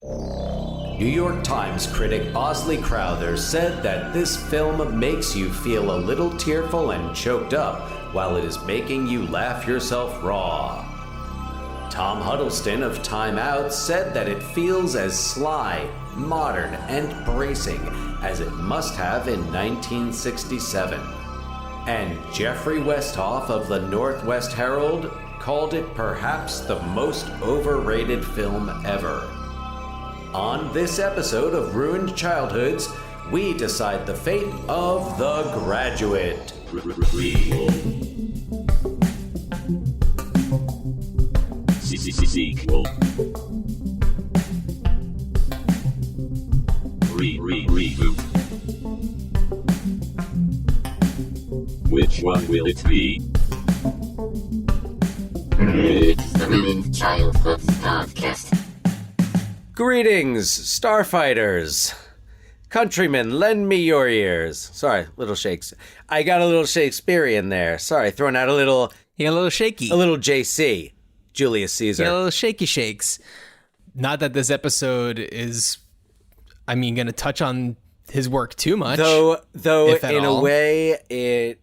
New York Times critic Bosley Crowther said that this film makes you feel a little tearful and choked up while it is making you laugh yourself raw. Tom Huddleston of Time Out said that it feels as sly, modern, and bracing as it must have in 1967. And Jeffrey Westhoff of the Northwest Herald called it perhaps the most overrated film ever. On this episode of Ruined Childhoods, we decide the fate of The Graduate. Sequel. Reboot. Which one will it be? It's the Ruined Childhoods podcast. Greetings, Starfighters. Countrymen, lend me your ears. Sorry, little shakes. I got a little Shakespearean there. Sorry, throwing out a little... You got a little shaky. A little JC. Julius Caesar. You got a little shaky shakes. Not that this episode is, going to touch on his work too much. Though in all. A way, it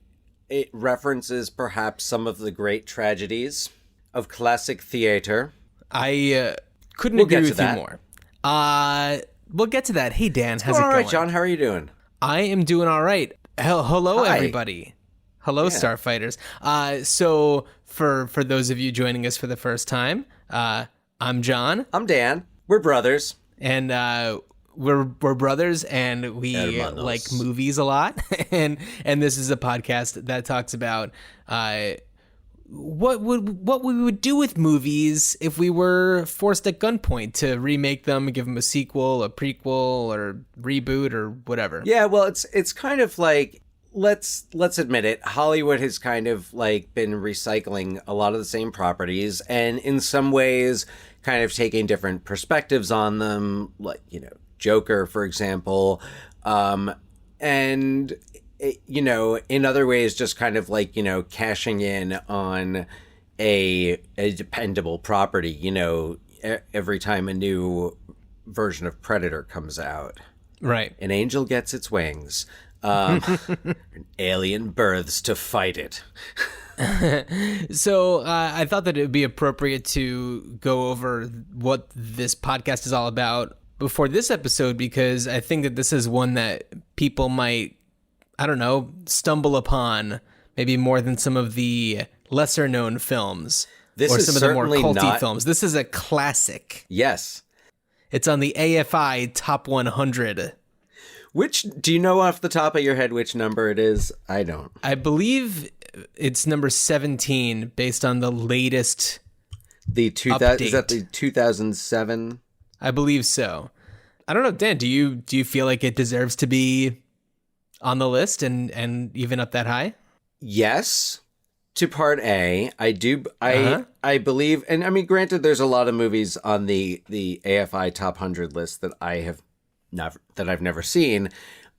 references perhaps some of the great tragedies of classic theater. I couldn't agree with you more. We'll get to that. Hey, Dan, how's it going? All right, John, how are you doing? I am doing all right. Hello, Hi. everybody. Hello, Starfighters. So for those of you joining us for the first time, I'm John. I'm Dan. We're brothers. And we're brothers, and we Hermanos. like movies a lot. and this is a podcast that talks about what we would do with movies if we were forced at gunpoint to remake them, give them a sequel, a prequel, or reboot, or whatever. Yeah, well, it's kind of like, let's admit it, Hollywood has kind of like been recycling a lot of the same properties, and in some ways kind of taking different perspectives on them, like, Joker, for example, and in other ways just kind of like, cashing in on a dependable property, every time a new version of Predator comes out. Right. An angel gets its wings. An alien births to fight it. So I thought that it would be appropriate to go over what this podcast is all about before this episode, because I think that this is one that people might, stumble upon maybe more than some of the lesser known films. This or is some of the more certainly culty not... films. This is a classic. Yes. It's on the AFI Top 100. Do you know off the top of your head which number it is? I don't. I believe it's number 17 based on the latest update. Is that the 2007? I believe so. I don't know, Dan, do you feel like it deserves to be on the list and even up that high? Yes, to part A. I do. I believe, and granted, there's a lot of movies on the AFI Top 100 list that I've never seen.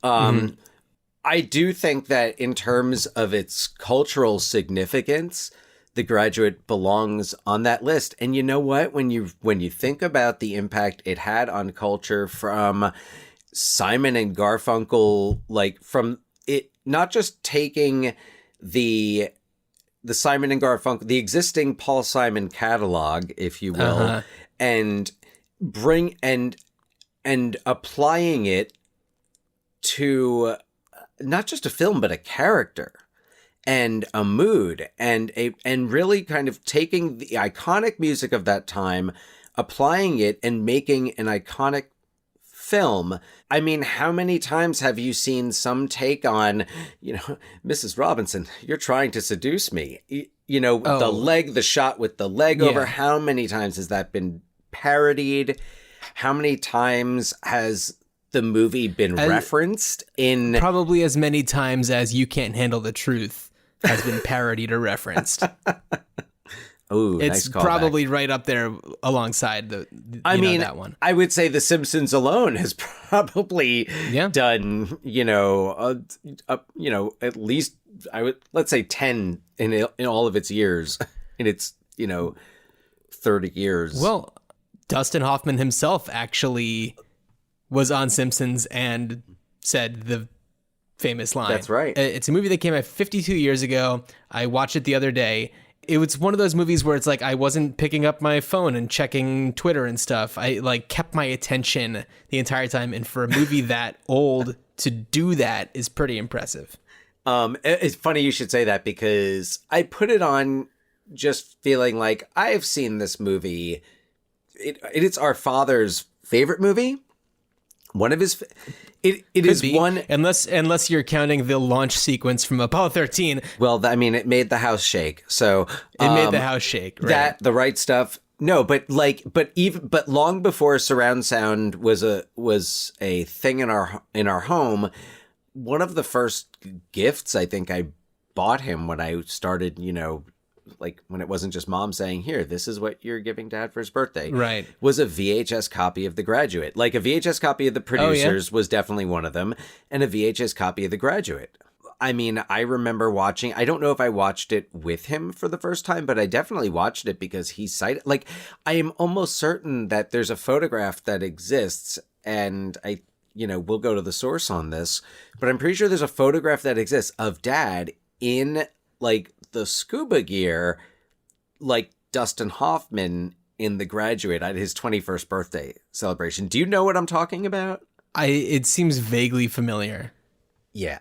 I do think that in terms of its cultural significance, The Graduate belongs on that list. And you know what? When you think about the impact it had on culture, from Simon and Garfunkel, like from it, not just taking the Simon and Garfunkel, the existing Paul Simon catalog, if you will, and bring and applying it to not just a film, but a character and a mood, and really kind of taking the iconic music of that time, applying it and making an iconic film. How many times have you seen some take on, Mrs. Robinson, you're trying to seduce me? The shot with the leg over. How many times has that been parodied? How many times has the movie been referenced in... Probably as many times as You Can't Handle the Truth has been parodied or referenced. Oh, it's nice probably right up there alongside that one. I would say The Simpsons alone has probably done, at least let's say 10 in all of its years, in its 30 years. Well, Dustin Hoffman himself actually was on Simpsons and said the famous line. That's right. It's a movie that came out 52 years ago. I watched it the other day. It was one of those movies where it's like I wasn't picking up my phone and checking Twitter and stuff. I like kept my attention the entire time. And for a movie that old to do that is pretty impressive. It's funny you should say that because I put it on just feeling like I've seen this movie. It's our father's favorite movie. One of his. It is be, one unless you're counting the launch sequence from Apollo 13. Well, I mean, it made the house shake. So it made the house shake. Right? That the right stuff. No, but long before surround sound was a thing in our home. One of the first gifts I think I bought him when I started, like when it wasn't just mom saying, here, this is what you're giving dad for his birthday. Right. Was a VHS copy of The Graduate. Like a VHS copy of The Producers was definitely one of them, and a VHS copy of The Graduate. I mean, I remember watching, I don't know if I watched it with him for the first time, but I definitely watched it because he cited, like, I am almost certain that there's a photograph that exists, and we'll go to the source on this, but I'm pretty sure there's a photograph that exists of dad in like the scuba gear, like Dustin Hoffman in The Graduate at his 21st birthday celebration. Do you know what I'm talking about? It seems vaguely familiar. Yeah.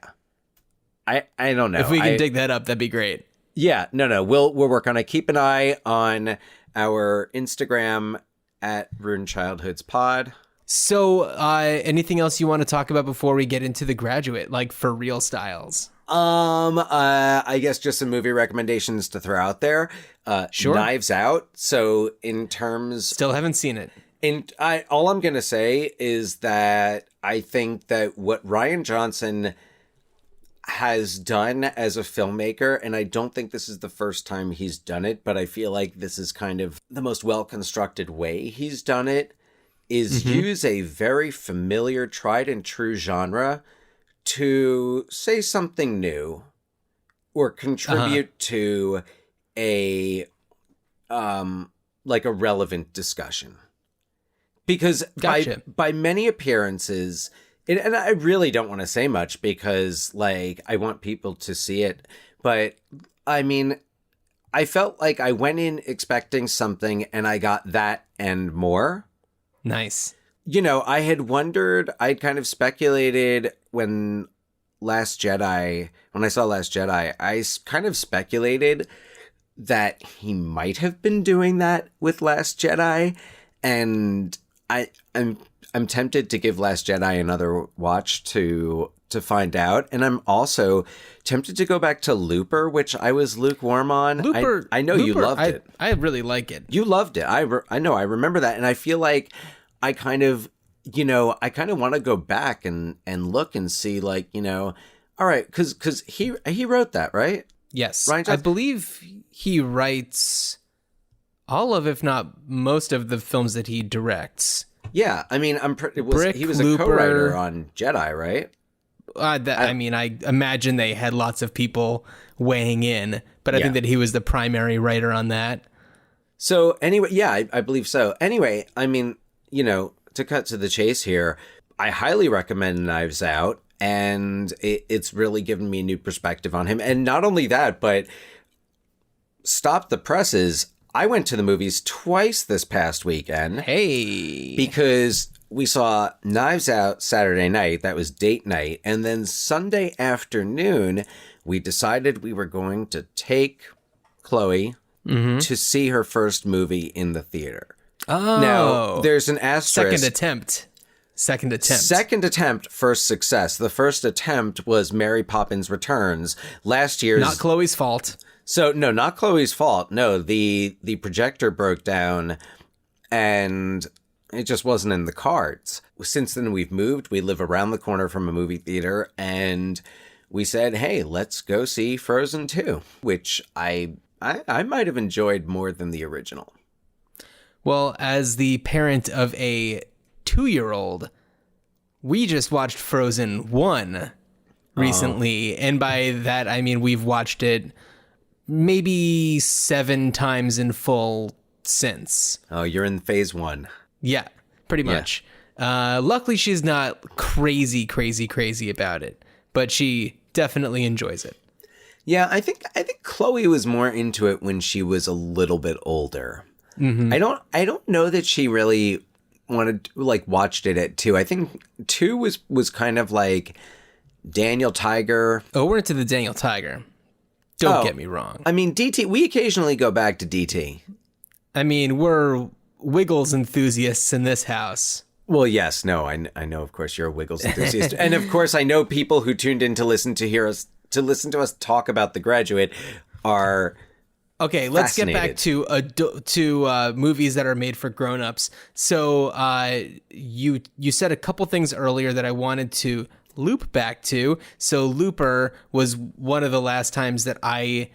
I don't know. If we can dig that up, that'd be great. Yeah, no. We'll work on it. Keep an eye on our Instagram at Ruined Childhoods Pod. So, anything else you want to talk about before we get into The Graduate, like for real styles? I guess just some movie recommendations to throw out there. Sure. Knives Out. So in terms, still haven't seen it. All I'm gonna say is that I think that what Rian Johnson has done as a filmmaker, and I don't think this is the first time he's done it, but I feel like this is kind of the most well-constructed way he's done it, is use a very familiar, tried and true genre to say something new or contribute to a like a relevant discussion. Because Gotcha. by many appearances, and I really don't want to say much because like I want people to see it, but I mean, I felt like I went in expecting something and I got that and more. Nice. I had wondered, I'd kind of speculated when I saw Last Jedi, I kind of speculated that he might have been doing that with Last Jedi. And I'm tempted to give Last Jedi another watch to find out. And I'm also tempted to go back to Looper, which I was lukewarm on. Looper, I know you loved it. I really like it. You loved it. I know. I remember that. And I feel like I kind of want to go back and look and see, like, all right, because he wrote that, right? Yes. Rian Johnson? I believe he writes all of, if not most of the films that he directs. Yeah, I mean, he was Looper, a co-writer on Jedi, right? I mean, I imagine they had lots of people weighing in, but I think that he was the primary writer on that. So anyway, yeah, I believe so. Anyway, I mean, to cut to the chase here, I highly recommend Knives Out, and it's really given me a new perspective on him. And not only that, but stop the presses. I went to the movies twice this past weekend. Hey. Because we saw Knives Out Saturday night. That was date night. And then Sunday afternoon, we decided we were going to take Chloe to see her first movie in the theater. Oh. Now, there's an asterisk. Second attempt. Second attempt, first success. The first attempt was Mary Poppins Returns. Last year's... Not Chloe's fault. So, no, not Chloe's fault. No, the projector broke down and it just wasn't in the cards. Since then, we've moved. We live around the corner from a movie theater, and we said, hey, let's go see Frozen 2, which I might have enjoyed more than the original. Well, as the parent of a 2-year-old, we just watched Frozen 1 recently. And by that, I mean we've watched it maybe 7 times in full since. Oh, you're in phase 1. Yeah, pretty much. Luckily, she's not crazy about it, but she definitely enjoys it. Yeah, I think Chloe was more into it when she was a little bit older. Mm-hmm. I don't know that she really watched it at 2. I think 2 was kind of like Daniel Tiger. Oh, we're into the Daniel Tiger. Don't get me wrong. I mean, DT, we occasionally go back to DT. I mean, we're Wiggles enthusiasts in this house. Well, yes, no, I know, of course, you're a Wiggles enthusiast. And of course, I know people who tuned in to listen to us talk about The Graduate are okay. Let's get back to movies that are made for grown-ups. So you said a couple things earlier that I wanted to loop back to. So Looper was one of the last times that I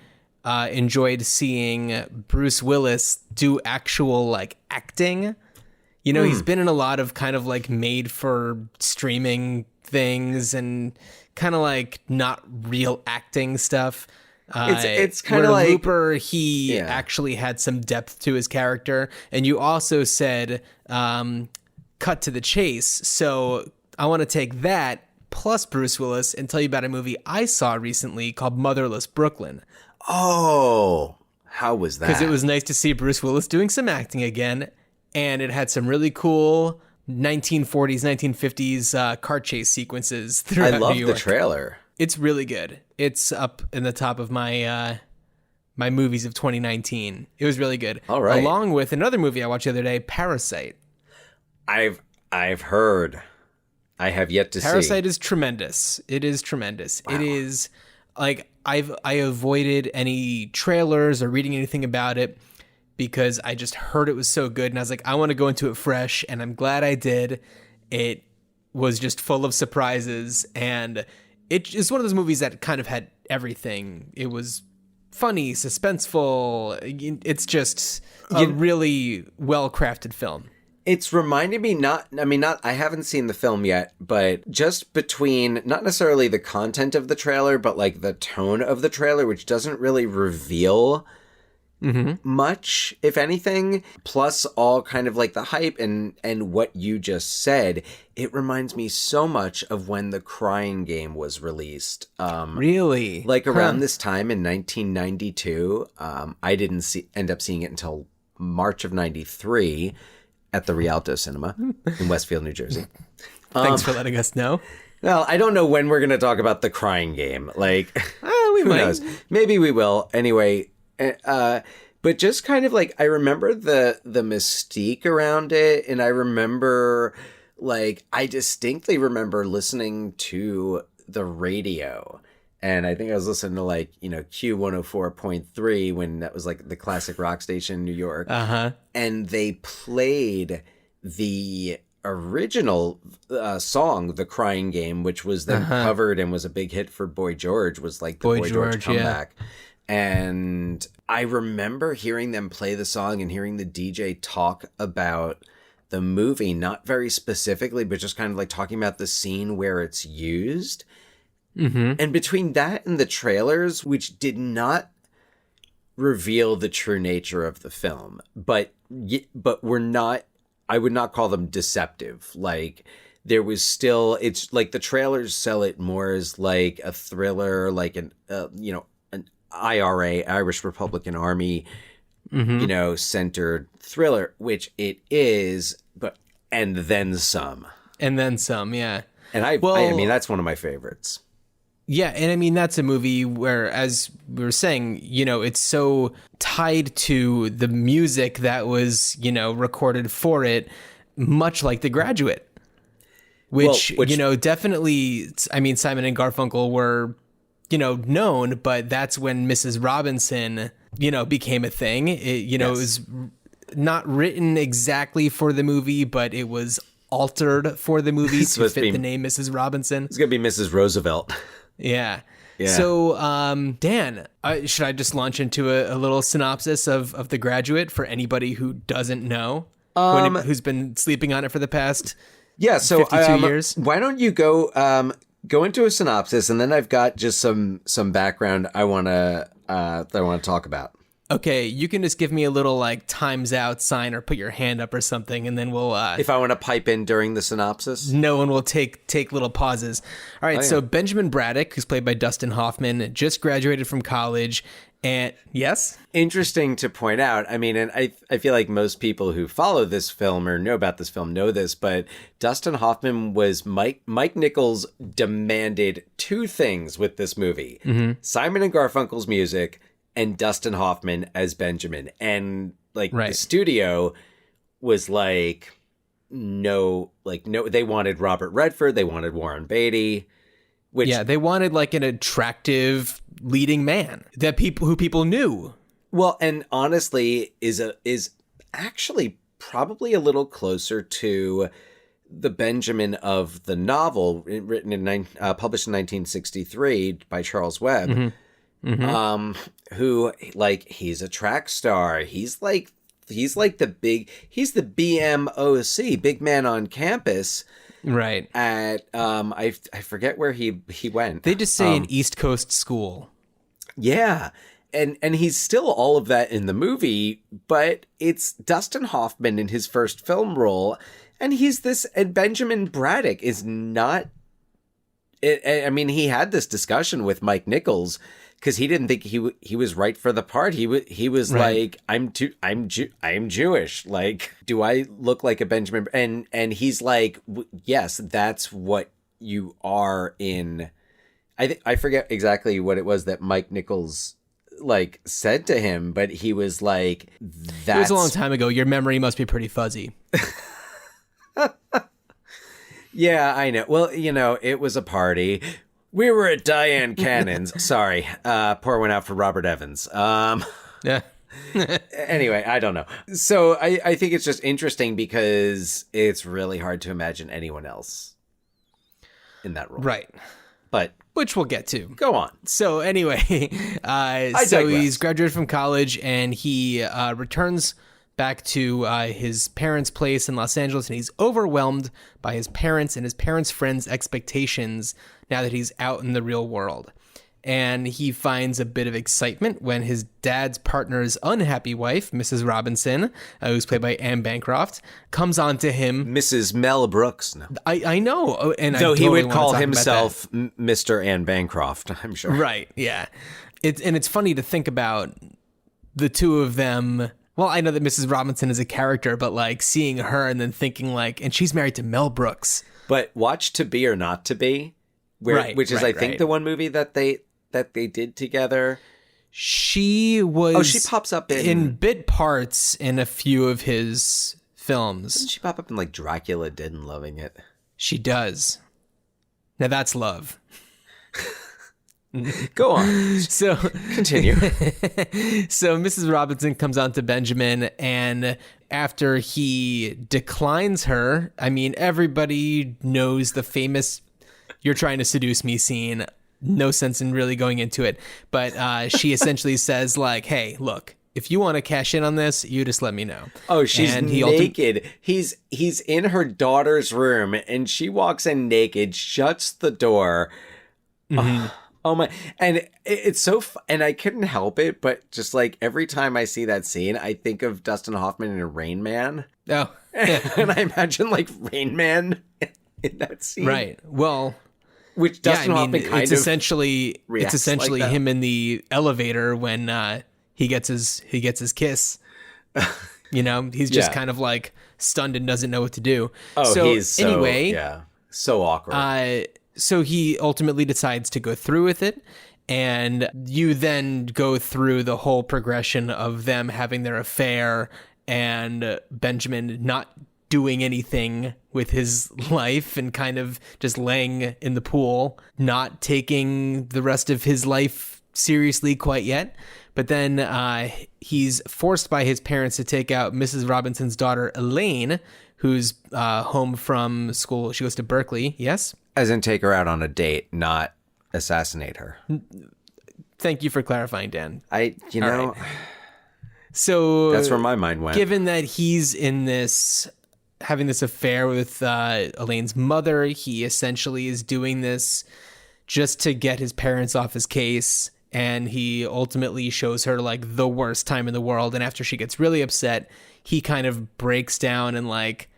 enjoyed seeing Bruce Willis do actual like acting. You know, he's been in a lot of kind of like made for streaming things and kind of like not real acting stuff. It's kind of like Looper, he actually had some depth to his character. And you also said cut to the chase. So I want to take that plus Bruce Willis and tell you about a movie I saw recently called Motherless Brooklyn. Oh, how was that? Because it was nice to see Bruce Willis doing some acting again. And it had some really cool 1940s, 1950s car chase sequences throughout New York. I love the trailer. It's really good. It's up in the top of my my movies of 2019. It was really good. All right. Along with another movie I watched the other day, Parasite. I've heard. I have yet to see. Parasite is tremendous. It is tremendous. Wow. It is like I avoided any trailers or reading anything about it, because I just heard it was so good. And I was like, I want to go into it fresh. And I'm glad I did. It was just full of surprises. And it is one of those movies that kind of had everything. It was funny, suspenseful. It's just a really well-crafted film. It's reminding me I haven't seen the film yet, but just between, not necessarily the content of the trailer, but like the tone of the trailer, which doesn't really reveal much, if anything, plus all kind of like the hype and what you just said, it reminds me so much of when The Crying Game was released. Really? Like around this time in 1992. I didn't end up seeing it until March of 93 at the Rialto Cinema in Westfield, New Jersey. Thanks for letting us know. Well, I don't know when we're going to talk about The Crying Game. Like, we who might. knows? Maybe we will. Anyway, but just kind of like, I remember the mystique around it. And I remember, like, I distinctly remember listening to the radio. And I think I was listening to like, Q104.3 when that was like the classic rock station in New York. Uh-huh. And they played the original song, The Crying Game, which was then covered and was a big hit for Boy George, was like the Boy George comeback. Yeah. And I remember hearing them play the song and hearing the DJ talk about the movie, not very specifically, but just kind of like talking about the scene where it's used. Mm-hmm. And between that and the trailers, which did not reveal the true nature of the film, but were not, I would not call them deceptive. Like, there was still, it's like the trailers sell it more as like a thriller, like an IRA, Irish Republican Army, centered thriller, which it is, and then some. And then some, yeah. And I mean, that's one of my favorites. Yeah, and I mean, that's a movie where, as we were saying, it's so tied to the music that was, recorded for it, much like The Graduate, which definitely, I mean, Simon and Garfunkel were, known, but that's when Mrs. Robinson, became a thing. It was not written exactly for the movie, but it was altered for the movie to fit the name Mrs. Robinson. It's going to be Mrs. Roosevelt. Yeah. So, Dan, should I just launch into a little synopsis of The Graduate for anybody who doesn't know, who's been sleeping on it for the past 52 years? Why don't you go into a synopsis, and then I've got just some background that I want to talk about. okay, you can just give me a little like times out sign or put your hand up or something, and then we'll If I want to pipe in during the synopsis? no one will take little pauses. All right, so Benjamin Braddock, who's played by Dustin Hoffman, just graduated from college. And yes? Interesting to point out. I mean, and I feel like most people who follow this film or know about this film know this, but Dustin Hoffman was Mike Nichols demanded two things with this movie. Simon and Garfunkel's music and Dustin Hoffman as Benjamin. And like the studio was like, no, they wanted Robert Redford, they wanted Warren Beatty. Yeah, they wanted like an attractive leading man that people knew. Well, and honestly, is actually probably a little closer to the Benjamin of the novel written published in 1963 by Charles Webb, who like he's a track star. He's the BMOC, big man on campus. Right. At I forget where he went. They just say an East Coast school. Yeah. And he's still all of that in the movie, but it's Dustin Hoffman in his first film role, and Benjamin Braddock is not. I mean, he had this discussion with Mike Nichols because he didn't think he was right for the part. He was like, I'm Jewish. Like, do I look like a Benjamin? And he's like, yes, that's what you are in. I forget exactly what it was that Mike Nichols like said to him, but he was like, it was a long time ago. Your memory must be pretty fuzzy. Yeah, I know. Well, it was a party. We were at Diane Cannon's. Sorry. Pour one out for Robert Evans. Yeah. Anyway, I don't know. So I think it's just interesting because it's really hard to imagine anyone else in that role. Right. But which we'll get to. Go on. So anyway, he's graduated from college and he returns back to his parents' place in Los Angeles, and he's overwhelmed by his parents and his parents' friends' expectations now that he's out in the real world. And he finds a bit of excitement when his dad's partner's unhappy wife, Mrs. Robinson, who's played by Anne Bancroft, comes on to him. Mrs. Mel Brooks. No. I know. And though I he totally would call himself about Mr. Anne Bancroft, I'm sure. Right, yeah. It's funny to think about the two of them. Well, I know that Mrs. Robinson is a character, but like seeing her and then thinking like, and she's married to Mel Brooks. But watch To Be or Not to Be, which is I think the one movie that they did together. She was. Oh, she pops up in bit parts in a few of his films. Doesn't she pop up in like Dracula Dead and Loving It? She does. Now that's love. Go on. So continue. So Mrs. Robinson comes on to Benjamin, and after he declines her, I mean, everybody knows the famous "you're trying to seduce me" scene. No sense in really going into it, but she essentially says like, "Hey, look, if you want to cash in on this, you just let me know." Oh, she's naked. He's in her daughter's room, and she walks in naked, shuts the door. Mm-hmm. Oh my! And it's so, and I couldn't help it, but just like every time I see that scene, I think of Dustin Hoffman in Rain Man. Oh, and I imagine like Rain Man in that scene, right? Well, which Dustin Hoffman kind it's of essentially like him in the elevator when he gets his kiss. He's just kind of like stunned and doesn't know what to do. Oh, anyway, so awkward. So he ultimately decides to go through with it, and you then go through the whole progression of them having their affair and Benjamin not doing anything with his life and kind of just laying in the pool, not taking the rest of his life seriously quite yet. But then he's forced by his parents to take out Mrs. Robinson's daughter, Elaine, who's home from school. She goes to Berkeley. Yes? As in take her out on a date, not assassinate her. Thank you for clarifying, Dan. Right. So that's where my mind went. Given that he's in this, having this affair with Elaine's mother, he essentially is doing this just to get his parents off his case and he ultimately shows her like the worst time in the world. And after she gets really upset, he kind of breaks down and like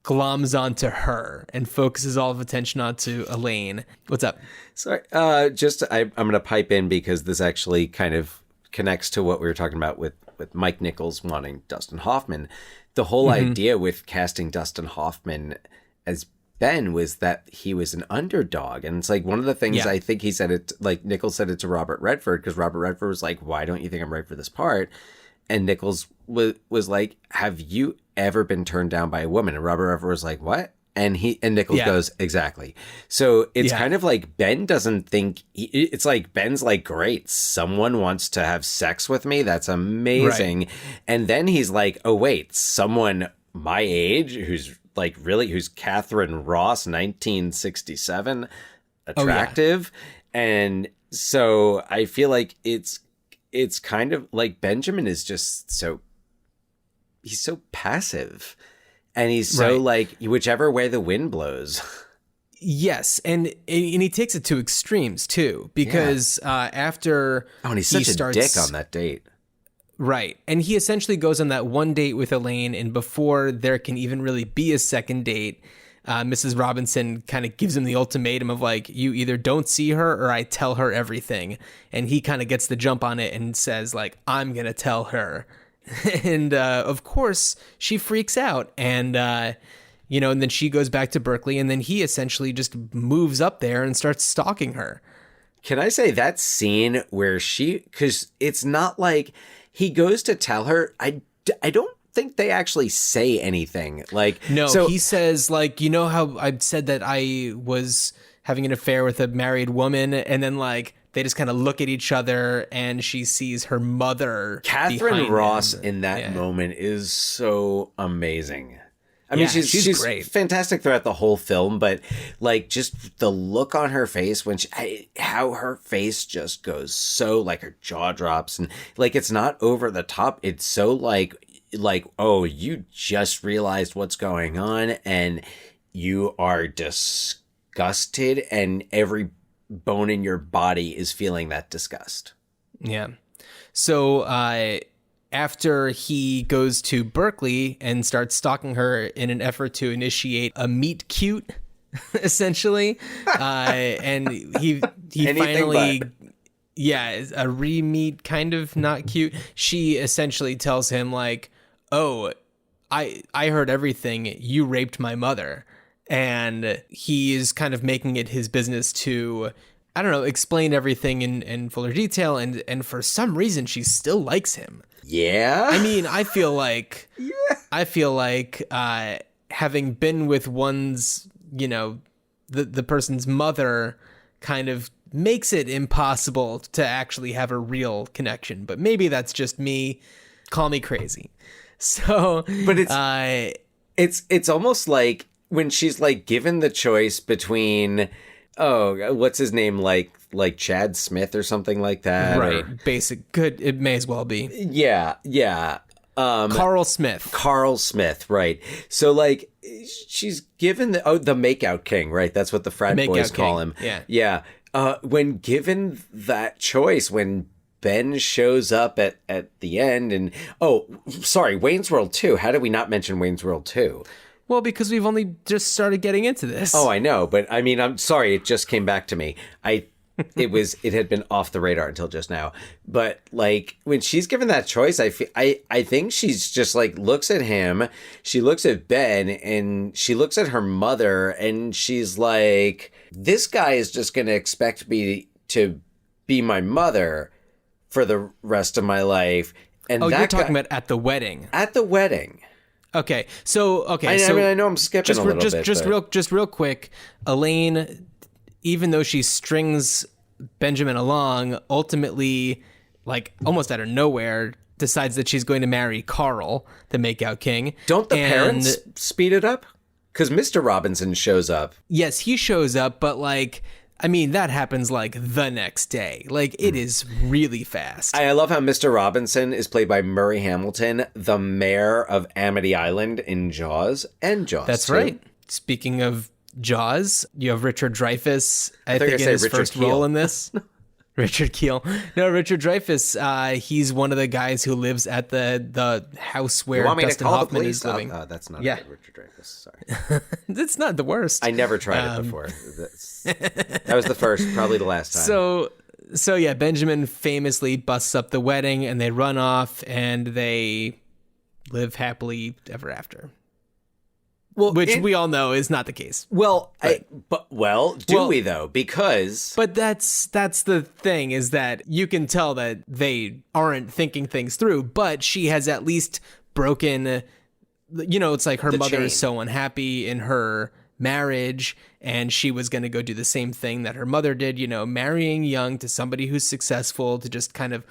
gloms onto her and focuses all of attention onto Elaine. What's up? Sorry, I'm going to pipe in because this actually kind of connects to what we were talking about with Mike Nichols wanting Dustin Hoffman. The whole idea with casting Dustin Hoffman as Ben was that he was an underdog. And it's like one of the things I think he said it, like Nichols said it to Robert Redford, because Robert Redford was like, why don't you think I'm right for this part? And Nichols was like, have you ever been turned down by a woman? And Robert Redford was like, what? And Nichols goes, exactly. So it's kind of like Ben doesn't think, it's like Ben's like, great, someone wants to have sex with me. That's amazing. Right. And then he's like, oh, wait, someone my age who's Catherine Ross, 1967, attractive. And so I feel like it's kind of like Benjamin is just he's so passive. And he's so like, whichever way the wind blows. Yes, and he takes it to extremes too, because after and he's such a dick on that date. Right, and he essentially goes on that one date with Elaine, and before there can even really be a second date, Mrs. Robinson kind of gives him the ultimatum of like, you either don't see her or I tell her everything. And he kind of gets the jump on it and says like, I'm gonna tell her. And of course she freaks out, and and then she goes back to Berkeley, and then he essentially just moves up there and starts stalking her. Can I say that scene where because it's not like he goes to tell her, I don't think they actually say anything. Like, no, so he says like, you know how I said that I was having an affair with a married woman, and then like they just kind of look at each other, and she sees her mother. Catherine Ross in that moment is so amazing. I mean, she's great, fantastic throughout the whole film, but like just the look on her face when how her face just goes so like her jaw drops, and like it's not over the top. It's so like, oh, you just realized what's going on, and you are disgusted, and every bone in your body is feeling that disgust. Yeah. So after he goes to Berkeley and starts stalking her in an effort to initiate a meet cute, essentially, and he finally, a re-meet, kind of not cute. She essentially tells him like, oh, I heard everything. You raped my mother. And he is kind of making it his business to, I don't know, explain everything in fuller detail. And for some reason, she still likes him. Yeah. I mean, I feel like having been with one's, the person's mother kind of makes it impossible to actually have a real connection. But maybe that's just me. Call me crazy. So, but it's almost like, when she's like given the choice between, what's his name, like Chad Smith or something like that, right? Good. It may as well be. Yeah. Carl Smith, right? So like she's given the Makeout King, right? That's what the frat boys call him. Yeah. When given that choice, when Ben shows up at the end, and Wayne's World 2. How did we not mention Wayne's World 2? Well, because we've only just started getting into this. Oh, I know, but I mean, I'm sorry, it just came back to me. It had been off the radar until just now. But like when she's given that choice, I think she's just like looks at him, she looks at Ben, and she looks at her mother, and she's like, this guy is just going to expect me to be my mother for the rest of my life. And you're talking about at the wedding. At the wedding. Okay. So I mean, I know I'm skipping a little bit. Just real quick, Elaine, even though she strings Benjamin along, ultimately, like almost out of nowhere, decides that she's going to marry Carl, the Makeout King. Don't the parents speed it up? Because Mr. Robinson shows up. Yes, he shows up, but like, I mean, that happens like the next day. Like, it is really fast. I love how Mr. Robinson is played by Murray Hamilton, the mayor of Amity Island in Jaws, and Jaws. That's too. right. Speaking of Jaws, you have Richard Dreyfuss, I think in his first role in this. Richard Keel. No, Richard Dreyfuss. He's one of the guys who lives at the house where You want me Dustin to call the Hoffman police? is living. That's not Yeah. a good Richard Dreyfuss. Sorry. It's not the worst. I never tried it before. That was the first, probably the last time. So yeah, Benjamin famously busts up the wedding, and they run off, and they live happily ever after. Well, Which we all know is not the case. Well, do we though? Because But that's the thing, is that you can tell that they aren't thinking things through, but she has at least broken, it's like her mother is so unhappy in her marriage, and she was going to go do the same thing that her mother did, marrying young to somebody who's successful, to just kind of,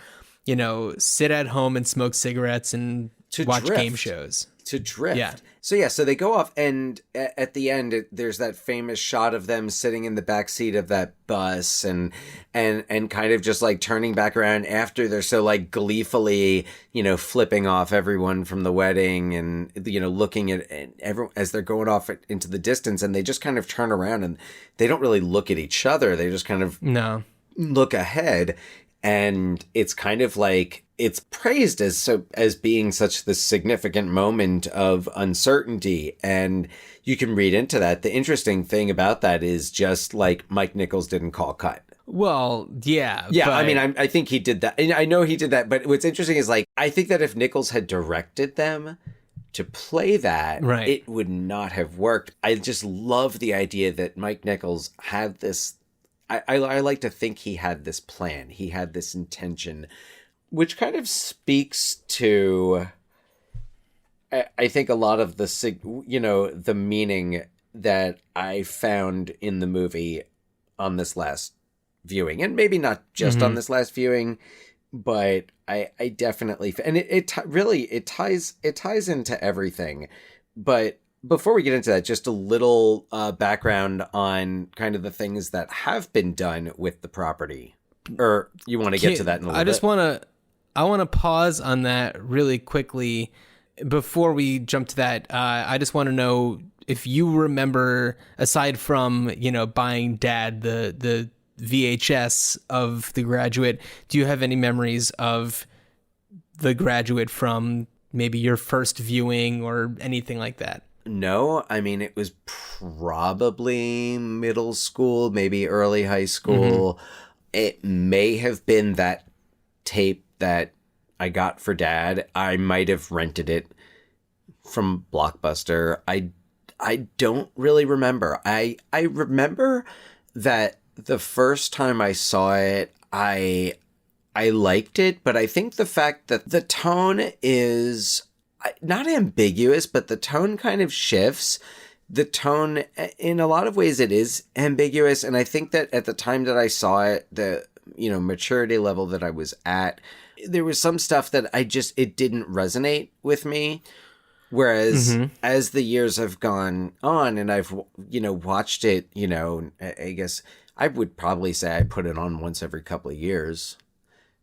sit at home and smoke cigarettes and watch game shows. To drift. Yeah. So they go off, and at the end, there's that famous shot of them sitting in the back seat of that bus, and kind of just like turning back around after they're so like gleefully, flipping off everyone from the wedding, and looking at everyone as they're going off into the distance, and they just kind of turn around and they don't really look at each other. They just kind of look ahead. And it's kind of like it's praised as being such the significant moment of uncertainty, and you can read into that. The interesting thing about that is just like Mike Nichols didn't call cut. Well, yeah. Yeah, but... I mean, I think he did that. And I know he did that, but what's interesting is like I think that if Nichols had directed them to play that, it would not have worked. I just love the idea that Mike Nichols had this. I like to think he had this plan. He had this intention, which kind of speaks to, I think, a lot of the meaning that I found in the movie on this last viewing, and maybe not just on this last viewing, but I definitely, and it ties into everything, but. Before we get into that, just a little background on kind of the things that have been done with the property. Or you want to get to that in a little bit? I want to pause on that really quickly before we jump to that. I just want to know if you remember, aside from, buying Dad the VHS of The Graduate, do you have any memories of The Graduate from maybe your first viewing or anything like that? No, I mean, it was probably middle school, maybe early high school. It may have been that tape that I got for Dad. I might have rented it from Blockbuster. I don't really remember. I remember that the first time I saw it, I liked it, but I think the fact that the tone is not ambiguous, but the tone kind of shifts. The tone, in a lot of ways, it is ambiguous. And I think that at the time that I saw it, the, maturity level that I was at, there was some stuff that it didn't resonate with me. Whereas as the years have gone on and I've, watched it, I guess I would probably say I put it on once every couple of years.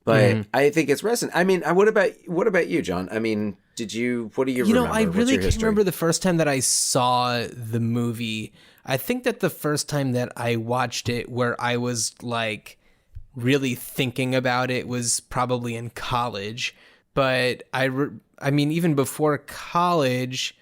But I think it's resonant. I mean, what about you, John? I mean, what do you remember? I really can't remember the first time that I saw the movie. I think that the first time that I watched it where I was like really thinking about it was probably in college. But I mean, even before college,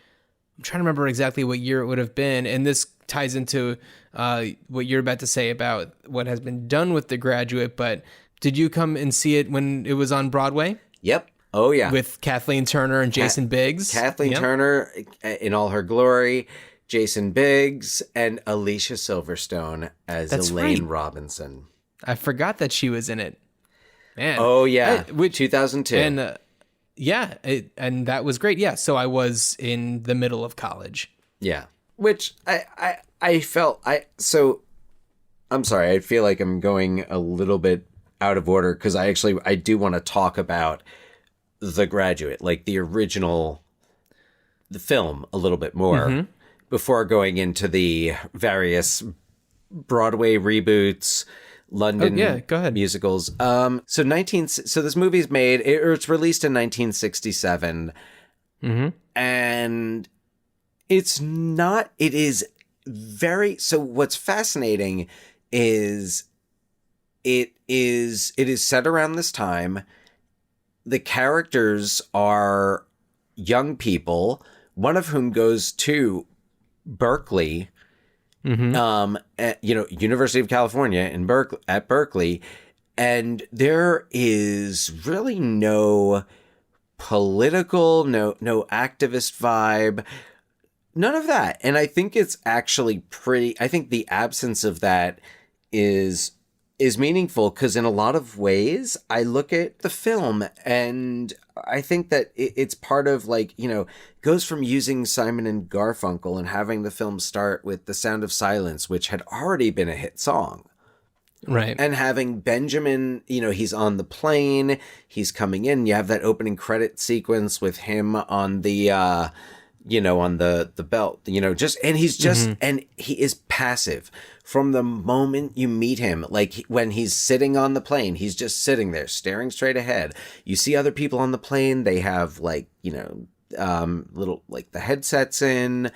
I'm trying to remember exactly what year it would have been. And this ties into what you're about to say about what has been done with The Graduate. But did you come and see it when it was on Broadway? Yep. Oh, yeah. With Kathleen Turner and Jason Biggs. Kathleen Turner in all her glory, Jason Biggs, and Alicia Silverstone as Elaine Robinson. I forgot that she was in it. Man. Oh, yeah. 2002. And and that was great. Yeah. So I was in the middle of college. Yeah. Which I felt, I'm sorry. I feel like I'm going a little bit out of order because I do want to talk about The Graduate, like the film a little bit more before going into the various Broadway reboots, London go ahead. musicals. So this movie's made, it's released in 1967 and so what's fascinating is it is set around this time. The characters are young people, one of whom goes to Berkeley, University of California at Berkeley, and there is really no political, no activist vibe, none of that. And I think it's actually I think the absence of that is meaningful, because in a lot of ways I look at the film and I think that it's part of, like, goes from using Simon and Garfunkel and having the film start with The Sound of Silence, which had already been a hit song. Right. And having Benjamin, he's on the plane, he's coming in, you have that opening credit sequence with him on the on the belt, and he's just, and he is passive from the moment you meet him. Like, when he's sitting on the plane, he's just sitting there staring straight ahead. You see other people on the plane, they have little, like, the headsets in,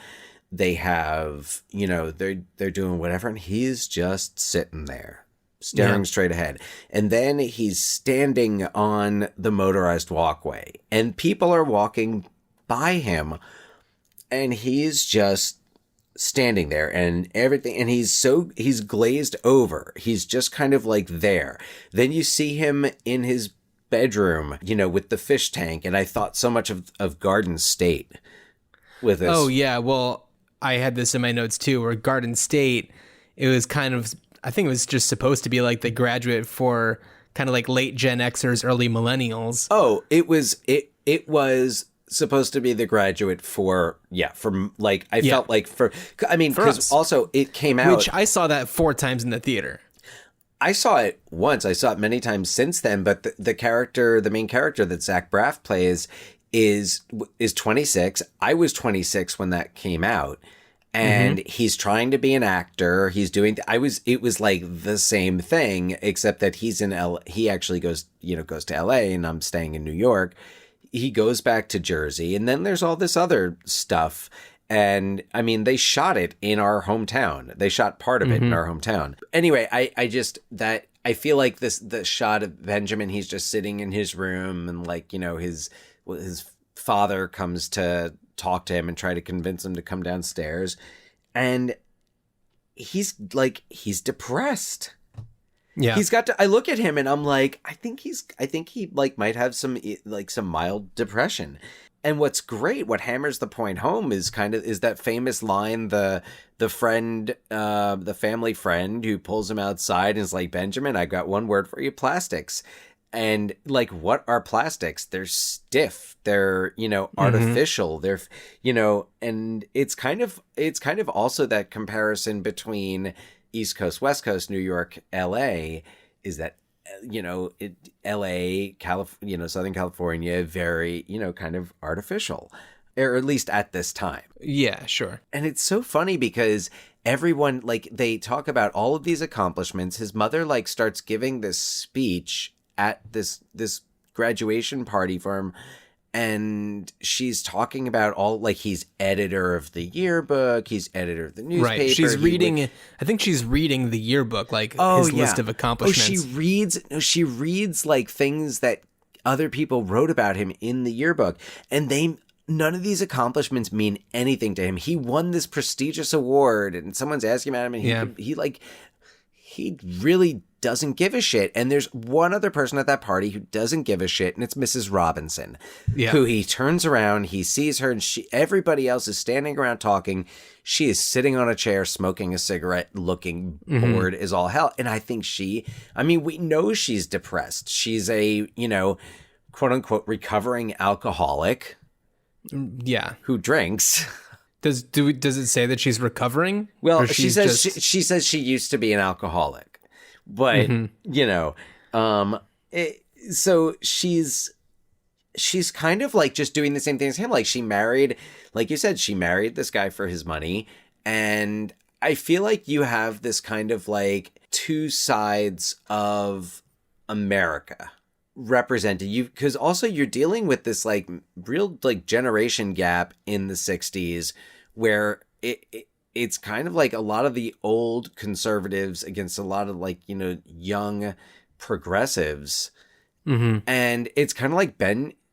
they have, they're doing whatever, and he's just sitting there staring straight ahead. And then he's standing on the motorized walkway, and people are walking by him, and he's just standing there and everything. And he's glazed over. He's just kind of like there. Then you see him in his bedroom, with the fish tank. And I thought so much of Garden State with this. Oh, yeah. Well, I had this in my notes too, where Garden State, it was kind of, I think it was just supposed to be like The Graduate for kind of like late Gen Xers, early millennials. Oh, it was supposed to be The Graduate for like, I felt like because also it came out, which I saw that 4 times in the theater. I saw it once. I saw it many times since then. But the main character that Zach Braff plays is 26. I was 26 when that came out, and he's trying to be an actor. He's doing. It was like the same thing, except that he's in L. He actually goes to L.A. and I'm staying in New York. He goes back to Jersey, and then there's all this other stuff. And I mean, they shot it in our hometown. They shot part of it in our hometown. Anyway, I feel like the shot of Benjamin, he's just sitting in his room, and like, his father comes to talk to him and try to convince him to come downstairs. And he's depressed. Yeah. I look at him and I'm like, I think he like might have some mild depression. And what's great, what hammers the point home is that famous line, the friend, the family friend who pulls him outside and is like, Benjamin, I got one word for you: plastics. And like, what are plastics? They're stiff. They're, artificial. They're, and it's kind of also that comparison between East Coast, West Coast, New York, LA, is that, LA, Southern California, very, kind of artificial, or at least at this time. Yeah, sure. And it's so funny because everyone, like, they talk about all of these accomplishments. His mother, like, starts giving this speech at this graduation party for him. And she's talking about all, like, he's editor of the yearbook, he's editor of the newspaper. Right. She's reading, I think she's reading the yearbook, like his list of accomplishments. She reads like things that other people wrote about him in the yearbook. And none of these accomplishments mean anything to him. He won this prestigious award and someone's asking about him, and he really doesn't give a shit. And there's one other person at that party who doesn't give a shit, and it's Mrs. Robinson, who he turns around, he sees her, and everybody else is standing around talking. She is sitting on a chair, smoking a cigarette, looking bored as all hell. And I think we know she's depressed. She's a, quote unquote, recovering alcoholic. Yeah. Who drinks. Does it say that she's recovering? Well, she says she used to be an alcoholic. But, so she's kind of like just doing the same thing as him. Like, she married, like you said, she married this guy for his money. And I feel like you have this kind of like two sides of America represented. Because also you're dealing with this like real like generation gap in the 60s where it's kind of like a lot of the old conservatives against a lot of like, you know, young progressives. And it's kind of like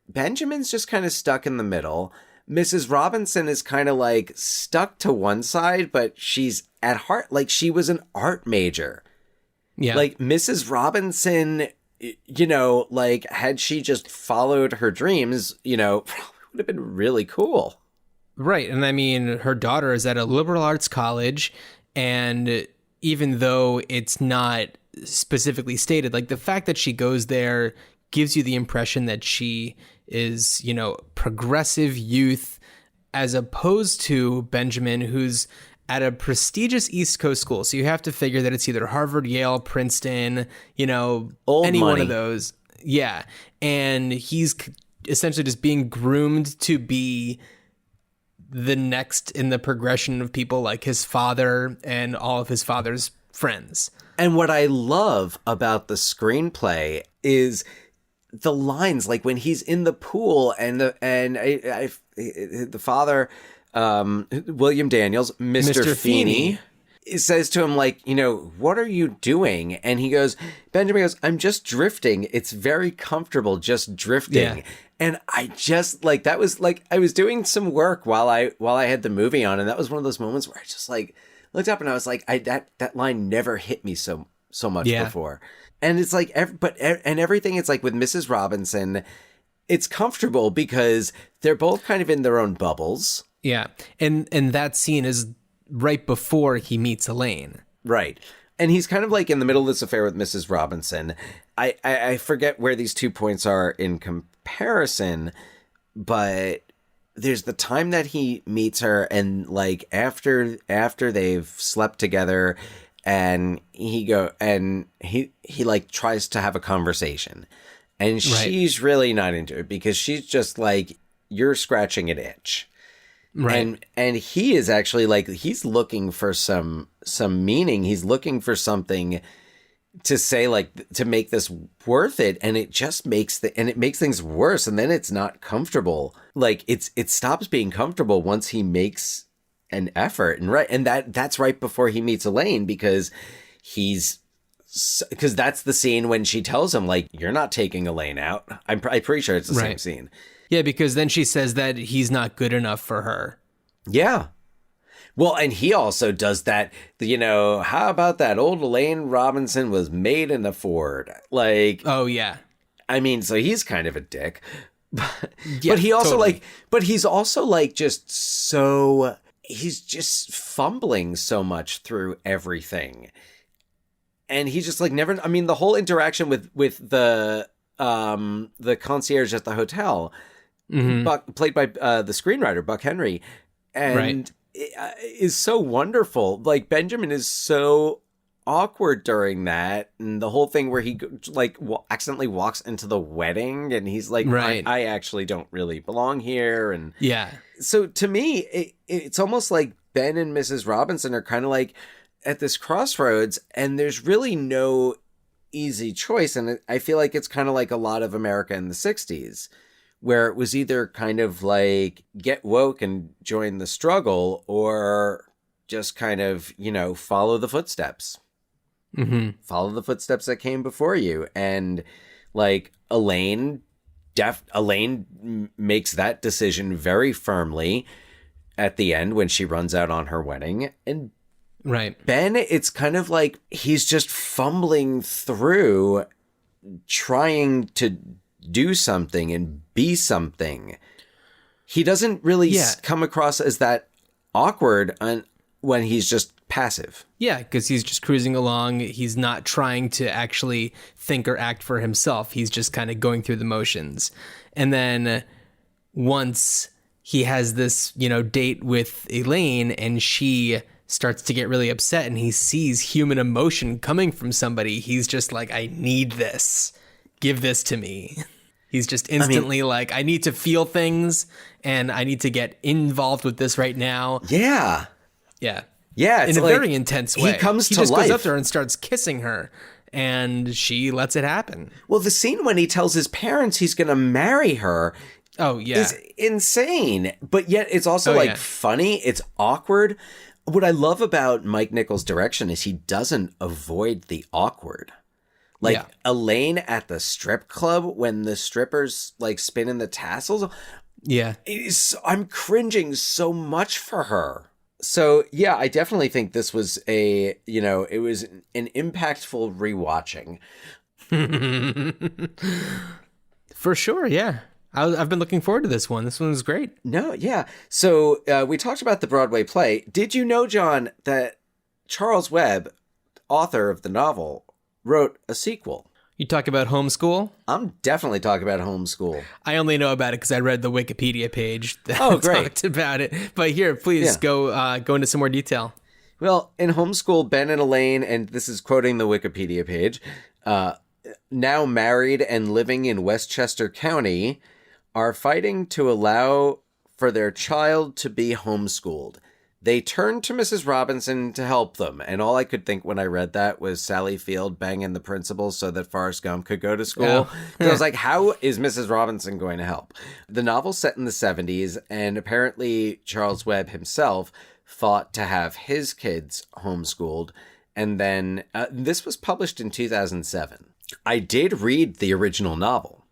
Benjamin's just kind of stuck in the middle. Mrs. Robinson is kind of like stuck to one side, but she's at heart, like she was an art major. Yeah. Like Mrs. Robinson, you know, like had she just followed her dreams, you know, would have been really cool. Right. And I mean, her daughter is at a liberal arts college, and even though it's not specifically stated, like the fact that she goes there gives you the impression that she is, you know, progressive youth, as opposed to Benjamin, who's at a prestigious East Coast school. So you have to figure that it's either Harvard, Yale, Princeton, you know, any one of those. Yeah. And he's essentially just being groomed to be the next in the progression of people like his father and all of his father's friends. And what I love about the screenplay is the lines, like when he's in the pool and the father, William Daniels, Mr. Feeney, says to him, like, you know, what are you doing? And he goes, Benjamin goes, I'm just drifting. It's very comfortable just drifting. Yeah. And I just like, that was like, I was doing some work while I had the movie on. And that was one of those moments where I just like looked up and I was like, that line never hit me so much before. And it's like, and everything, it's like with Mrs. Robinson, it's comfortable because they're both kind of in their own bubbles. Yeah. And that scene is right before he meets Elaine. Right. And he's kind of like in the middle of this affair with Mrs. Robinson. I forget where these 2 points are in comparison, but there's the time that he meets her and like after they've slept together and he like tries to have a conversation and she's really not into it because she's just like, you're scratching an itch. Right. And he is actually like, he's looking for some meaning. He's looking for something to say, like, to make this worth it. And it just makes things worse. And then it's not comfortable. Like it stops being comfortable once he makes an effort. And that's right before he meets Elaine because that's the scene when she tells him, like, you're not taking Elaine out. I'm pretty sure it's the same scene. Yeah, because then she says that he's not good enough for her. Yeah. Well, and he also does that, you know, how about that old Elaine Robinson was made in a Ford? Like, oh, yeah. I mean, so he's kind of a dick. But he also totally. But he's also like just so, he's just fumbling so much through everything. And he's just like never, I mean, the whole interaction with the concierge at the hotel, played by the screenwriter Buck Henry, and is so wonderful. Like Benjamin is so awkward during that, and the whole thing where he like accidentally walks into the wedding, and he's like, I actually don't really belong here, and So to me, it's almost like Ben and Mrs. Robinson are kind of like at this crossroads, and there's really no easy choice. And I feel like it's kind of like a lot of America in the 60s, where it was either kind of like get woke and join the struggle, or just kind of, you know, follow the footsteps. Follow the footsteps that came before you. And like Elaine makes that decision very firmly at the end when she runs out on her wedding. And Ben, it's kind of like he's just fumbling through trying to do something and be something. He doesn't really come across as that awkward when he's just passive. Yeah, because he's just cruising along. He's not trying to actually think or act for himself. He's just kind of going through the motions. And then once he has this, you know, date with Elaine, and she starts to get really upset, and he sees human emotion coming from somebody, he's just like, I need this. Give this to me. He's just instantly like, I need to feel things, and I need to get involved with this right now. Yeah. Yeah. Yeah. In a like, very intense way. He comes to just life. Goes up there and starts kissing her, and she lets it happen. Well, the scene when he tells his parents he's going to marry her is insane. But yet it's also funny. It's awkward. What I love about Mike Nichols' direction is he doesn't avoid the awkward. Like Yeah. Elaine at the strip club when the strippers like spinning the tassels. Yeah. I'm cringing so much for her. So yeah, I definitely think this was it was an impactful rewatching. For sure, yeah. I've been looking forward to this one. This one was great. No, yeah. So we talked about the Broadway play. Did you know, John, that Charles Webb, author of the novel, wrote a sequel? You talk about Homeschool? I'm definitely talking about Homeschool. I only know about it because I read the Wikipedia page that Great. talked about it. But here, please go into some more detail. Well, in Homeschool, Ben and Elaine, and this is quoting the Wikipedia page, now married and living in Westchester County, are fighting to allow for their child to be homeschooled. They turn to Mrs. Robinson to help them. And all I could think when I read that was Sally Field banging the principal so that Forrest Gump could go to school. I was like, how is Mrs. Robinson going to help? The novel's set in the 70s, and apparently Charles Webb himself fought to have his kids homeschooled. And then this was published in 2007. I did read the original novel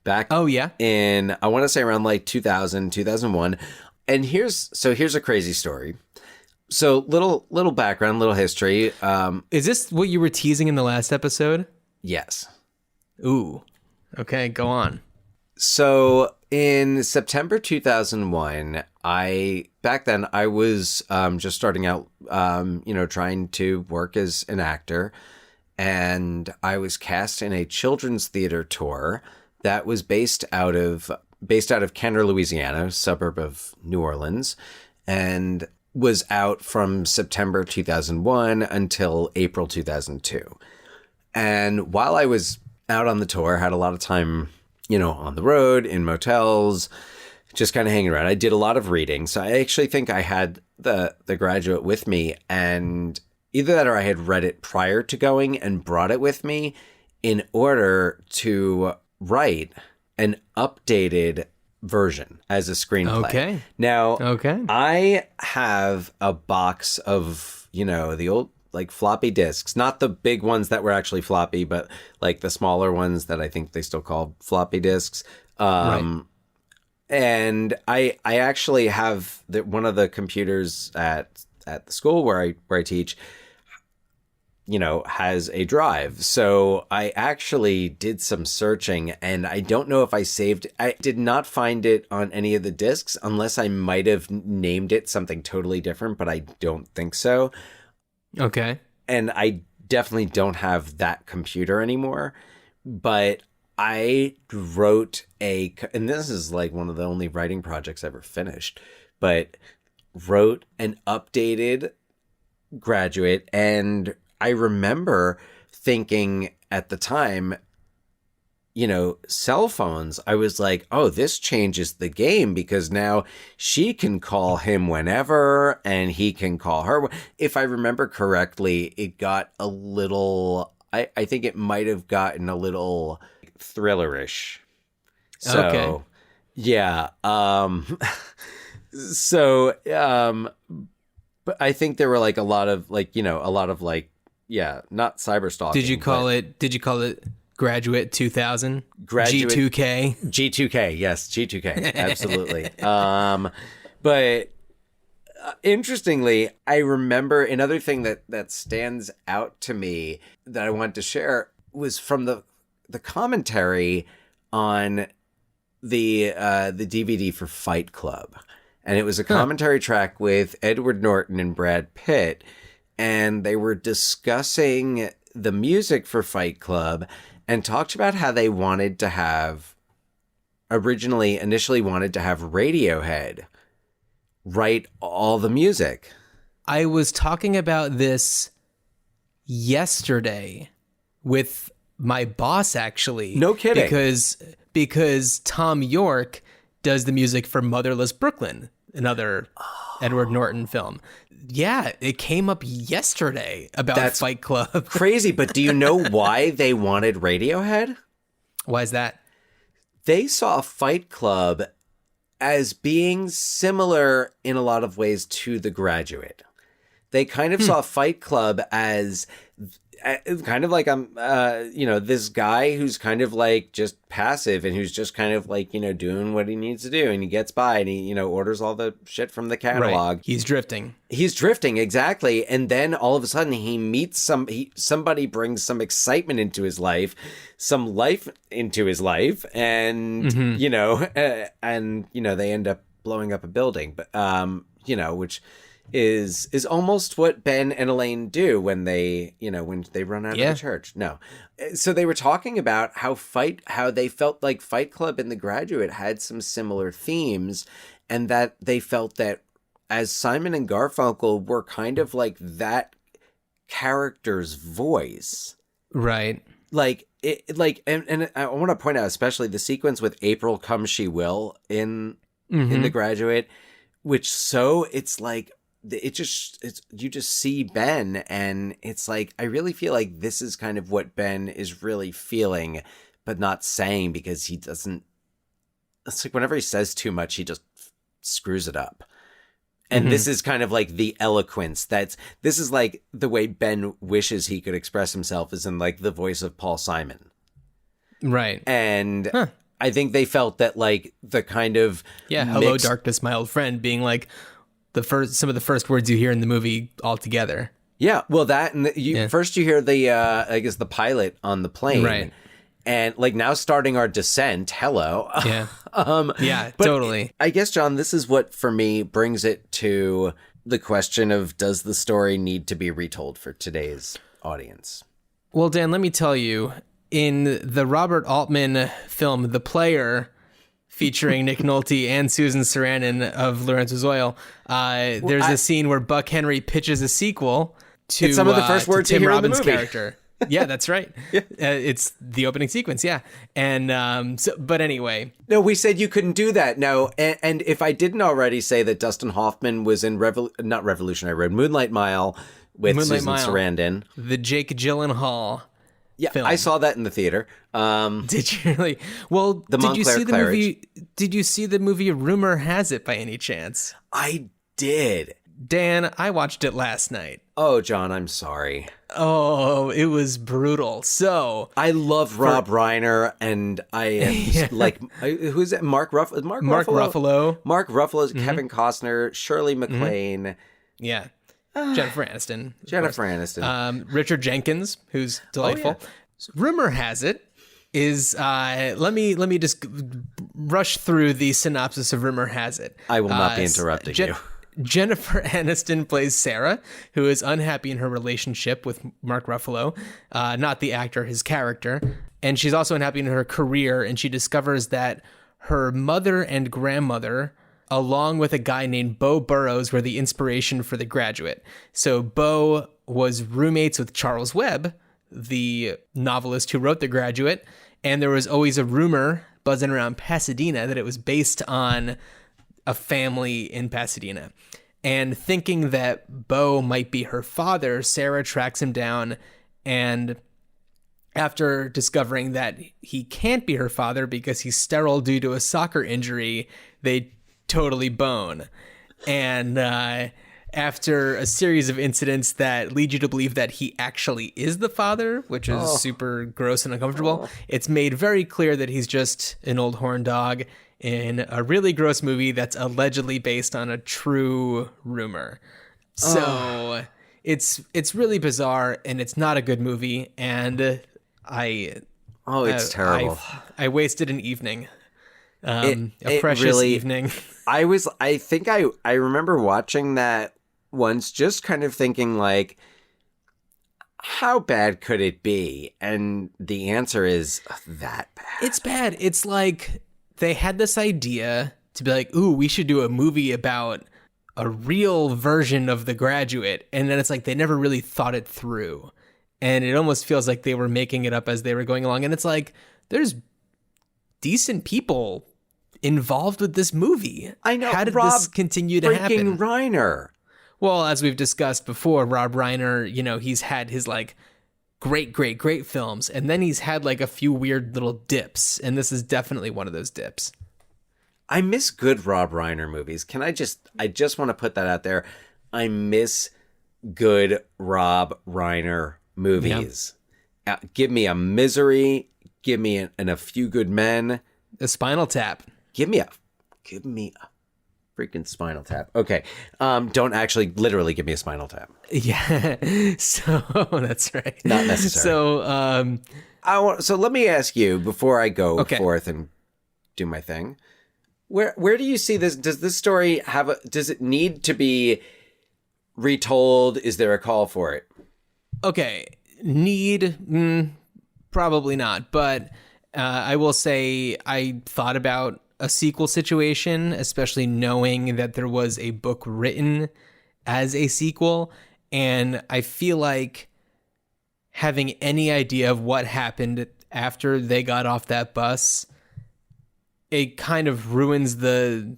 back in, I want to say around like 2000, 2001. And here's a crazy story. So little background, little history. Is this what you were teasing in the last episode? Yes. Ooh. Okay, go on. So in September 2001, back then I was just starting out, trying to work as an actor. And I was cast in a children's theater tour that was based out of Kenner, Louisiana, a suburb of New Orleans, and was out from September 2001 until April 2002. And while I was out on the tour, had a lot of time, on the road, in motels, just kind of hanging around. I did a lot of reading. So I actually think I had the Graduate with me, and either that or I had read it prior to going and brought it with me in order to write an updated version as a screenplay. Okay. Now, I have a box of, the old like floppy disks, not the big ones that were actually floppy, but like the smaller ones that I think they still call floppy disks. Right. And I actually have one of the computers at the school where I teach, has a drive. So I actually did some searching, and I don't know if I did not find it on any of the discs unless I might have named it something totally different, but I don't think so. Okay. And I definitely don't have that computer anymore, but I wrote and this is like one of the only writing projects I ever finished, but wrote an updated Graduate. And I remember thinking at the time, cell phones, I was like, oh, this changes the game because now she can call him whenever and he can call her. If I remember correctly, it got a little, I think it might have gotten a little thrillerish. So, okay. Yeah. But I think there were like a lot of not cyber stalking. Did you call it Graduate 2000? G2K? G2K, yes, G2K, absolutely. But interestingly, I remember another thing that stands out to me that I wanted to share was from the commentary on the DVD for Fight Club. And it was a commentary track with Edward Norton and Brad Pitt, and they were discussing the music for Fight Club and talked about how they initially wanted to have Radiohead write all the music. I was talking about this yesterday with my boss, actually. No kidding. Because Tom York does the music for Motherless Brooklyn, another Edward Norton film. Yeah, it came up yesterday about Fight Club. Crazy, but do you know why they wanted Radiohead? Why is that? They saw Fight Club as being similar in a lot of ways to The Graduate. They kind of saw Fight Club as kind of like this guy who's kind of like just passive and who's just kind of like, doing what he needs to do, and he gets by and he, orders all the shit from the catalog. Right. He's drifting, exactly. And then all of a sudden he meets somebody brings some excitement into his life, some life into his life, and they end up blowing up a building, but which is almost what Ben and Elaine do when they run out of the church. No. So they were talking about how they felt like Fight Club and The Graduate had some similar themes, and that they felt that as Simon and Garfunkel were kind of like that character's voice. Right. Like and I want to point out especially the sequence with April Come She Will in The Graduate, which it's like you just see Ben, and it's like I really feel like this is kind of what Ben is really feeling but not saying, because he doesn't. It's like whenever he says too much he just screws it up. And this is kind of like the eloquence this is like the way Ben wishes he could express himself, is in like the voice of Paul Simon. Right. And I think they felt that like the kind of hello darkness my old friend being like some of the first words you hear in the movie altogether. Yeah, well, that and first you hear the I guess the pilot on the plane, right? And like now starting our descent. Hello, yeah, but totally. I guess, John, this is what for me brings it to the question of, does the story need to be retold for today's audience? Well, Dan, let me tell you, in the Robert Altman film The Player, featuring Nick Nolte and Susan Sarandon of Lorenzo's Oil, there's a scene where Buck Henry pitches a sequel to some of the first words Tim you hear Robbins' in the movie. character. Yeah, that's right. It's the opening sequence, yeah. And but anyway. No, we said you couldn't do that. No, and if I didn't already say that Dustin Hoffman was in Revolutionary Road, Moonlight Mile with Susan Sarandon. The Jake Gyllenhaal film. I saw that in the theater. Did you really? Well, did you see the movie? Did you see the movie Rumor Has It by any chance? I did. Dan, I watched it last night. Oh, John, I'm sorry. Oh, it was brutal. So I love Rob Reiner, and I am like, who's it? Mark Ruffalo. Mark Ruffalo, Kevin Costner, Shirley MacLaine. Yeah. Jennifer Aniston. Richard Jenkins, who's delightful. Oh, yeah. So, rumor has it is let me just rush through the synopsis of Rumor Has It. I will not be interrupting you. Jennifer Aniston plays Sarah, who is unhappy in her relationship with Mark Ruffalo, not the actor, his character. And she's also unhappy in her career, and she discovers that her mother and grandmother, along with a guy named Bo Burrows, were the inspiration for The Graduate. So Bo was roommates with Charles Webb, the novelist who wrote The Graduate, and there was always a rumor buzzing around Pasadena that it was based on a family in Pasadena. And thinking that Bo might be her father, Sarah tracks him down, and after discovering that he can't be her father because he's sterile due to a soccer injury, they totally bone. And after a series of incidents that lead you to believe that he actually is the father, which is super gross and uncomfortable, it's made very clear that he's just an old horn dog in a really gross movie that's allegedly based on a true rumor. So it's really bizarre, and it's not a good movie, and it's terrible. I wasted an evening. A precious evening. I think I remember watching that once, just kind of thinking like, how bad could it be? And the answer is that bad. It's bad. It's like they had this idea to be like, ooh, we should do a movie about a real version of The Graduate. And then it's like they never really thought it through. And it almost feels like they were making it up as they were going along. And it's like, there's decent people involved with this movie. I know. How did this continue to happen? Reiner. Well, as we've discussed before, Rob Reiner, he's had his like great films, and then he's had like a few weird little dips, and this is definitely one of those dips. I miss good Rob Reiner movies. I just want to put that out there. I miss good Rob Reiner movies. Give me a Misery. Give me A Few Good Men. A Spinal Tap. Give me a freaking Spinal Tap. Okay. Don't actually literally give me a Spinal Tap. Yeah. So that's right. Not necessary. So let me ask you before I go forth and do my thing. Where do you see this? Does this story does it need to be retold? Is there a call for it? Okay. Probably not. But I will say I thought about a sequel situation, especially knowing that there was a book written as a sequel. And I feel like having any idea of what happened after they got off that bus, it kind of ruins the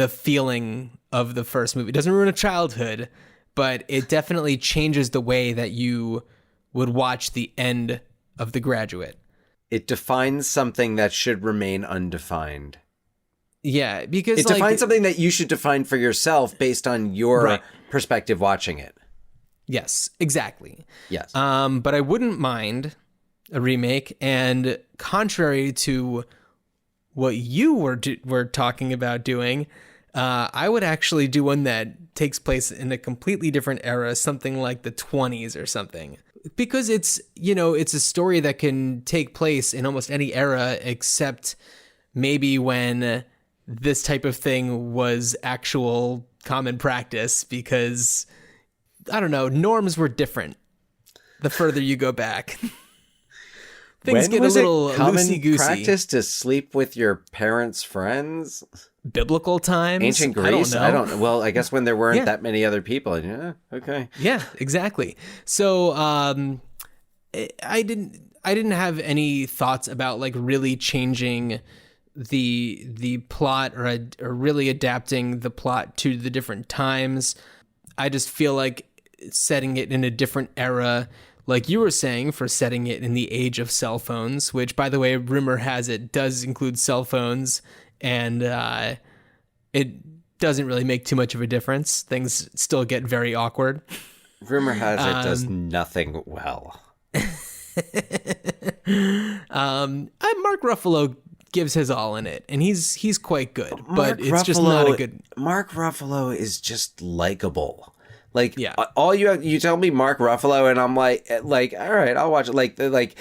feeling of the first movie. It doesn't ruin a childhood, but it definitely changes the way that you would watch the end of The Graduate. It defines something that should remain undefined. Yeah, because it defines something that you should define for yourself based on your perspective watching it. Yes, exactly. Yes. But I wouldn't mind a remake, and contrary to what you were talking about doing, I would actually do one that takes place in a completely different era, something like the 20s or something. Because it's a story that can take place in almost any era except maybe when this type of thing was actual common practice, because, I don't know, norms were different the further you go back. Things get a little loosey-goosey. Practice to sleep with your parents' friends? Biblical times? Ancient Greece? I don't know. Well, I guess when there weren't that many other people. Yeah, okay. Yeah, exactly. So I didn't have any thoughts about like really changing the plot or really adapting the plot to the different times. I just feel like setting it in a different era, like you were saying, for setting it in the age of cell phones, which, by the way, rumor has it does include cell phones, and it doesn't really make too much of a difference. Things still get very awkward. Rumor has it does nothing well. Mark Ruffalo gives his all in it, and he's quite good, but it's just not a good. Mark Ruffalo is just likable. Like, all you tell me Mark Ruffalo, and I'm like, all right, I'll watch it. Like,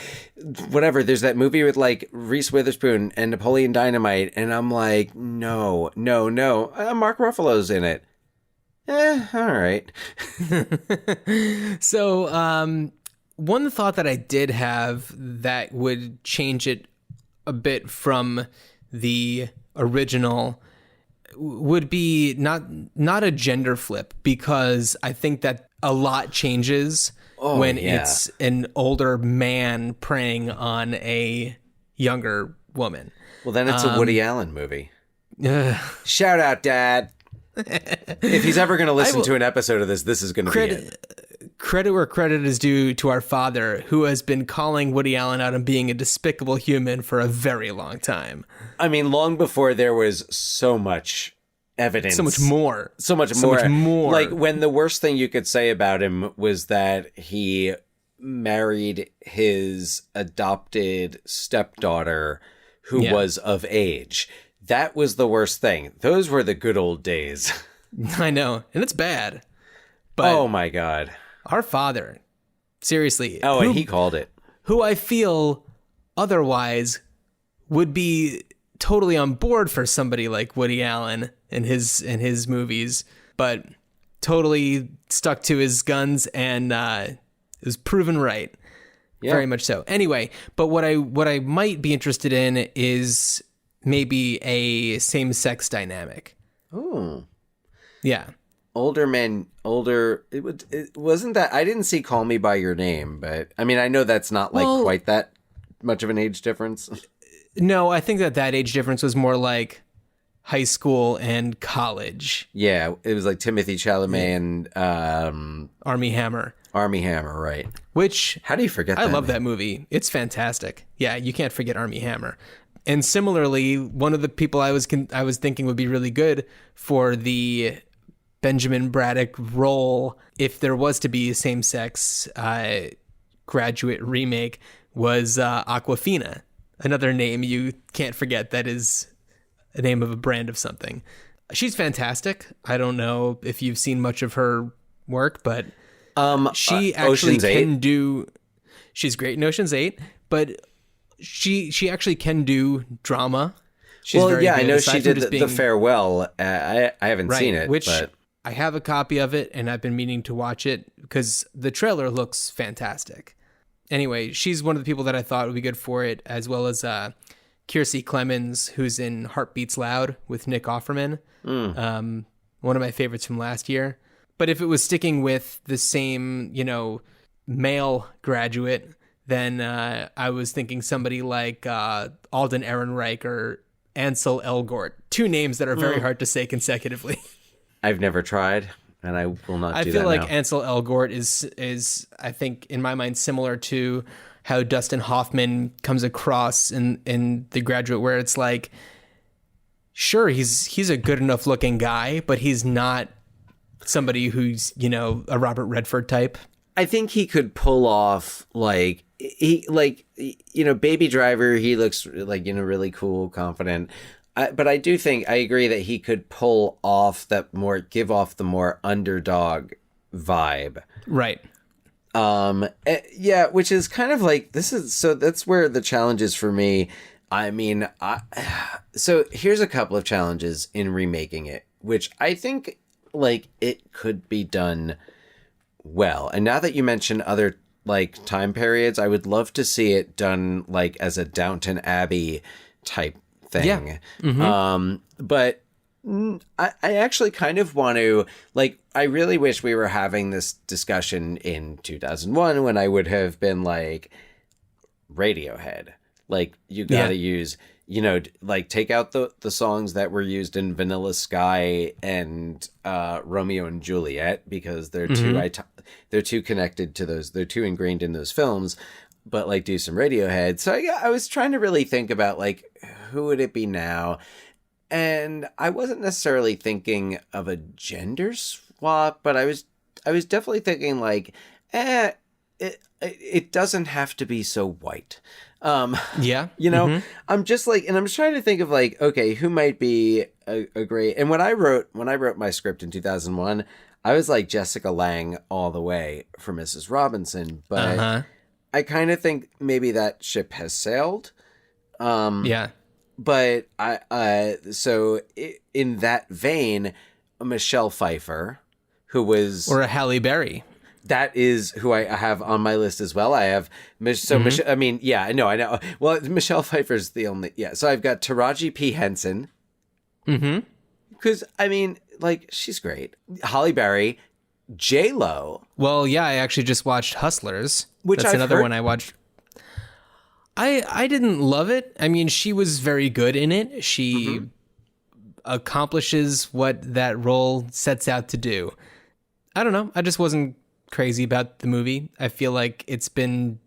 whatever. There's that movie with like Reese Witherspoon and Napoleon Dynamite, and I'm like, no. Mark Ruffalo's in it. All right. So, one thought that I did have that would change it a bit from the original would be not a gender flip, because I think that a lot changes when it's an older man preying on a younger woman. Well, then it's a Woody Allen movie. Shout out, Dad. If he's ever going to listen to an episode of this is going to be it. Credit where credit is due to our father, who has been calling Woody Allen out on being a despicable human for a very long time. I mean, long before there was so much evidence. So much more. Like, when the worst thing you could say about him was that he married his adopted stepdaughter who was of age. That was the worst thing. Those were the good old days. I know. And it's bad. But oh, my God. Our father, seriously. Oh, and he called it. Who I feel otherwise would be totally on board for somebody like Woody Allen and his movies, but totally stuck to his guns and was proven right. Yeah. Very much so. Anyway, but what I might be interested in is maybe a same-sex dynamic. Oh. Yeah. It wasn't that, I didn't see Call Me By Your Name, but I mean, I know that's not quite that much of an age difference. No, I think that age difference was more like high school and college. Yeah, it was like Timothée Chalamet and Armie Hammer. Armie Hammer, right. Which, how do you forget that? I love that movie. It's fantastic. Yeah, you can't forget Armie Hammer. And similarly, one of the people I was thinking would be really good for the Benjamin Braddock role, if there was to be a same-sex Graduate remake, was Aquafina. Another name you can't forget that is a name of a brand of something. She's fantastic. I don't know if you've seen much of her work, but she actually Ocean's 8. can do... She's great in Ocean's 8, but she actually can do drama. She's very I good, know aside she from did just the Farewell. I haven't seen it, which but I have a copy of it, and I've been meaning to watch it because the trailer looks fantastic. Anyway, she's one of the people that I thought would be good for it, as well as Kiersey Clemens, who's in Heart Beats Loud with Nick Offerman. One of my favorites from last year. But if it was sticking with the same, male graduate, then I was thinking somebody like Alden Ehrenreich or Ansel Elgort. Two names that are very hard to say consecutively. I've never tried, and I will not do that I feel like now. Ansel Elgort is, I think, in my mind, similar to how Dustin Hoffman comes across in The Graduate, where it's like, sure, he's a good enough looking guy, but he's not somebody who's, a Robert Redford type. I think he could pull off Baby Driver. He looks really cool, confident. But I do think I agree that he could pull off give off the more underdog vibe. Right. Which is kind of like, that's where the challenge is for me. I mean, so here's a couple of challenges in remaking it, which I think it could be done well. And now that you mention other time periods, I would love to see it done as a Downton Abbey type thing. Yeah. Mm-hmm. But I actually kind of want to, I really wish we were having this discussion in 2001 when I would have been Radiohead. You gotta use, take out the songs that were used in Vanilla Sky and Romeo and Juliet, because they're they're too connected to those, they're too ingrained in those films, but do some Radiohead. So I was trying to really think about who would it be now? And I wasn't necessarily thinking of a gender swap, but I was definitely thinking it doesn't have to be so white. I'm just and I'm trying to think of okay, who might be a great, and when I wrote my script in 2001, I was Jessica Lange all the way for Mrs. Robinson, but I kind of think maybe that ship has sailed. But in that vein, Michelle Pfeiffer, who was, or a Halle Berry. That is who I have on my list as well. I have Michelle. I mean, yeah, I know. Well, Michelle Pfeiffer's the only. Yeah, so I've got Taraji P. Henson. Because she's great. Halle Berry, J-Lo. Well, yeah, I actually just watched Hustlers. Which That's I've another heard... one I watched. I didn't love it. I mean, she was very good in it. She accomplishes what that role sets out to do. I don't know. I just wasn't crazy about the movie. I feel like it's been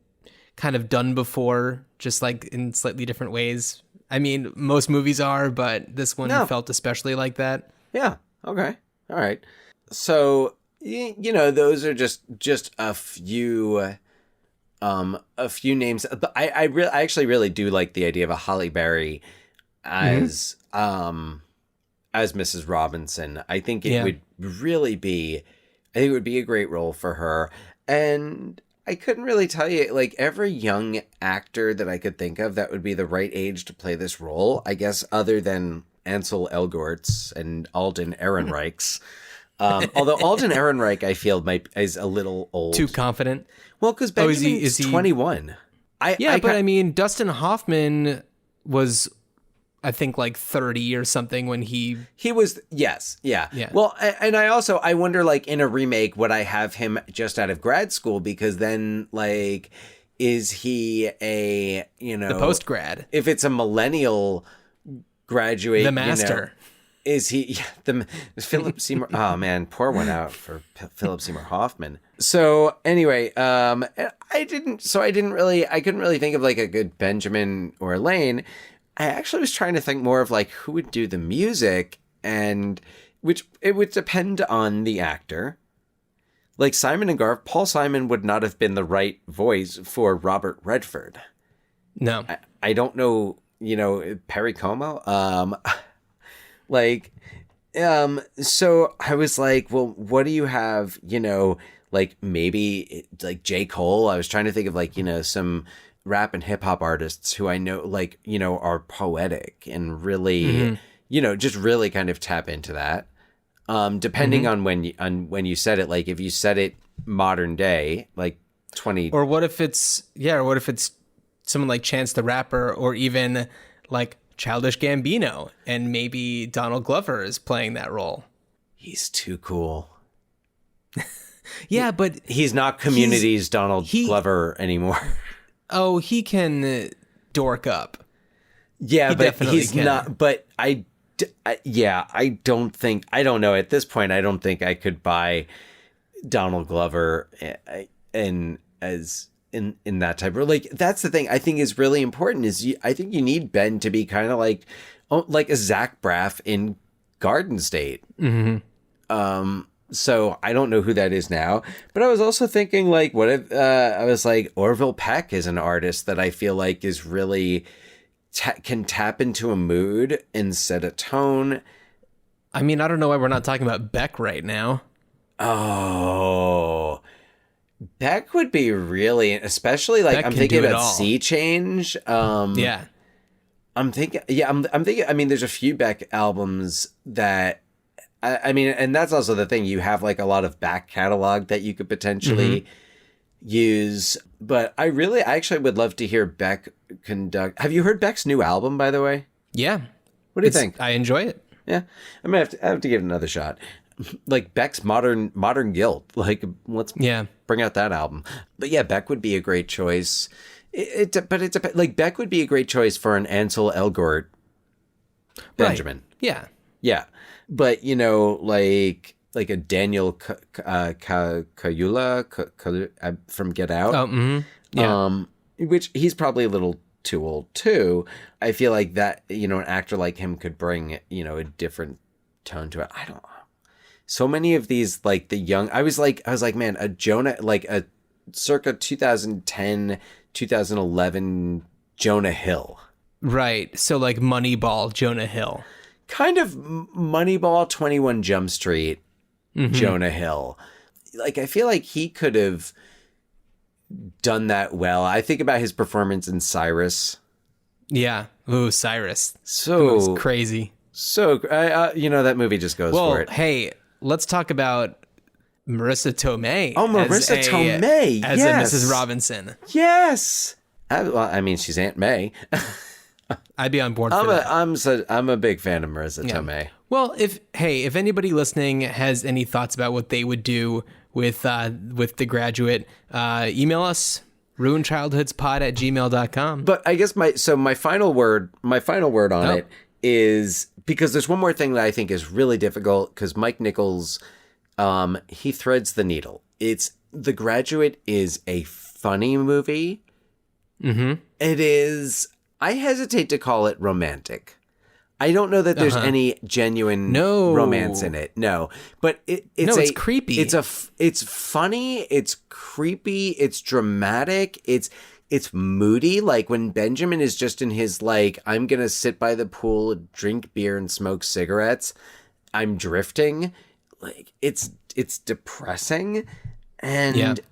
kind of done before, just in slightly different ways. I mean, most movies are, but this one felt especially like that. Yeah. Okay. All right. So, those are just a few names. But I actually really do like the idea of a Halle Berry as Mrs. Robinson. I think it would really be, I think it would be a great role for her. And I couldn't really tell you, every young actor that I could think of that would be the right age to play this role, I guess, other than Ansel Elgorts and Alden Ehrenreichs. Although Alden Ehrenreich, I feel, is a little old. Too confident? Well, because Benjamin's 21. I mean, Dustin Hoffman was, I think, 30 or something when he was. Yes. Yeah. Well, and I wonder, in a remake, would I have him just out of grad school? Because then, is he a, the post grad? If it's a millennial graduate, the master. Is he the Philip Seymour? Oh man, pour one out for Philip Seymour Hoffman. So anyway, I couldn't really think of a good Benjamin or Elaine. I actually was trying to think more of who would do the music, and which it would depend on the actor. Like Simon and Paul Simon would not have been the right voice for Robert Redford. No. I don't know, Perry Como. So I was like, well, what do you have, like maybe like J. Cole? I was trying to think of like, some rap and hip hop artists who I know, like, are poetic and really, just really kind of tap into that. Depending on when you said it, like if you said it modern day, like 20. Or what if it's someone like Chance the Rapper, or even like Childish Gambino, and maybe Donald Glover is playing that role. He's too cool. Yeah, but he's not Community's Donald Glover anymore. Oh, he can dork up. Yeah, but he's not. But I don't know. At this point, I don't think I could buy Donald Glover in that type of, like, that's the thing I think is really important is I think you need Ben to be kind of like a Zach Braff in Garden State. So I don't know who that is now, but I was also thinking like, what if I was like Orville Peck is an artist that I feel like is really can tap into a mood and set a tone. I mean, I don't know why we're not talking about Beck right now. Oh, Beck would be really, especially like Beck I'm thinking about Sea Change. Yeah. I'm thinking. I mean, there's a few Beck albums that I mean, and that's also the thing. You have like a lot of back catalog that you could potentially use, but I actually would love to hear Beck conduct. Have you heard Beck's new album, by the way? Yeah. What do you think? I enjoy it. Yeah, I'm gonna have to give it another shot. Like Beck's Modern Guilt. Like, let's bring out that album. But yeah, Beck would be a great choice. Like Beck would be a great choice for an Ansel Elgort Benjamin. Right. Yeah. Yeah. But, like a Daniel Kaluuya from Get Out. Oh, yeah. Which he's probably a little too old too. I feel like that, an actor like him could bring, a different tone to it. I don't know. So many of these, like the young, I was like, man, a Jonah, like a circa 2010, 2011 Jonah Hill. Right. So like Moneyball, Jonah Hill. Kind of Moneyball, 21 Jump Street, Jonah Hill. Like, I feel like he could have done that well. I think about his performance in Cyrus. Yeah. Ooh, Cyrus. So it was crazy. So, that movie just goes for it. Hey, let's talk about Marissa Tomei. Oh, Marissa Tomei. As a Mrs. Robinson. Yes. I mean, she's Aunt May. I'd be on board for that. I'm a big fan of Marissa Tomei. Well, if anybody listening has any thoughts about what they would do with The Graduate, email us, ruinchildhoodspod@gmail.com. But I guess my final word on it is, because there's one more thing that I think is really difficult, because Mike Nichols, he threads the needle. The Graduate is a funny movie. It is. I hesitate to call it romantic. I don't know that there's any genuine romance in it. No, but it's creepy. It's funny. It's creepy. It's dramatic. It's moody. Like when Benjamin is just in his, like, I'm going to sit by the pool, drink beer and smoke cigarettes. I'm drifting. Like it's depressing. And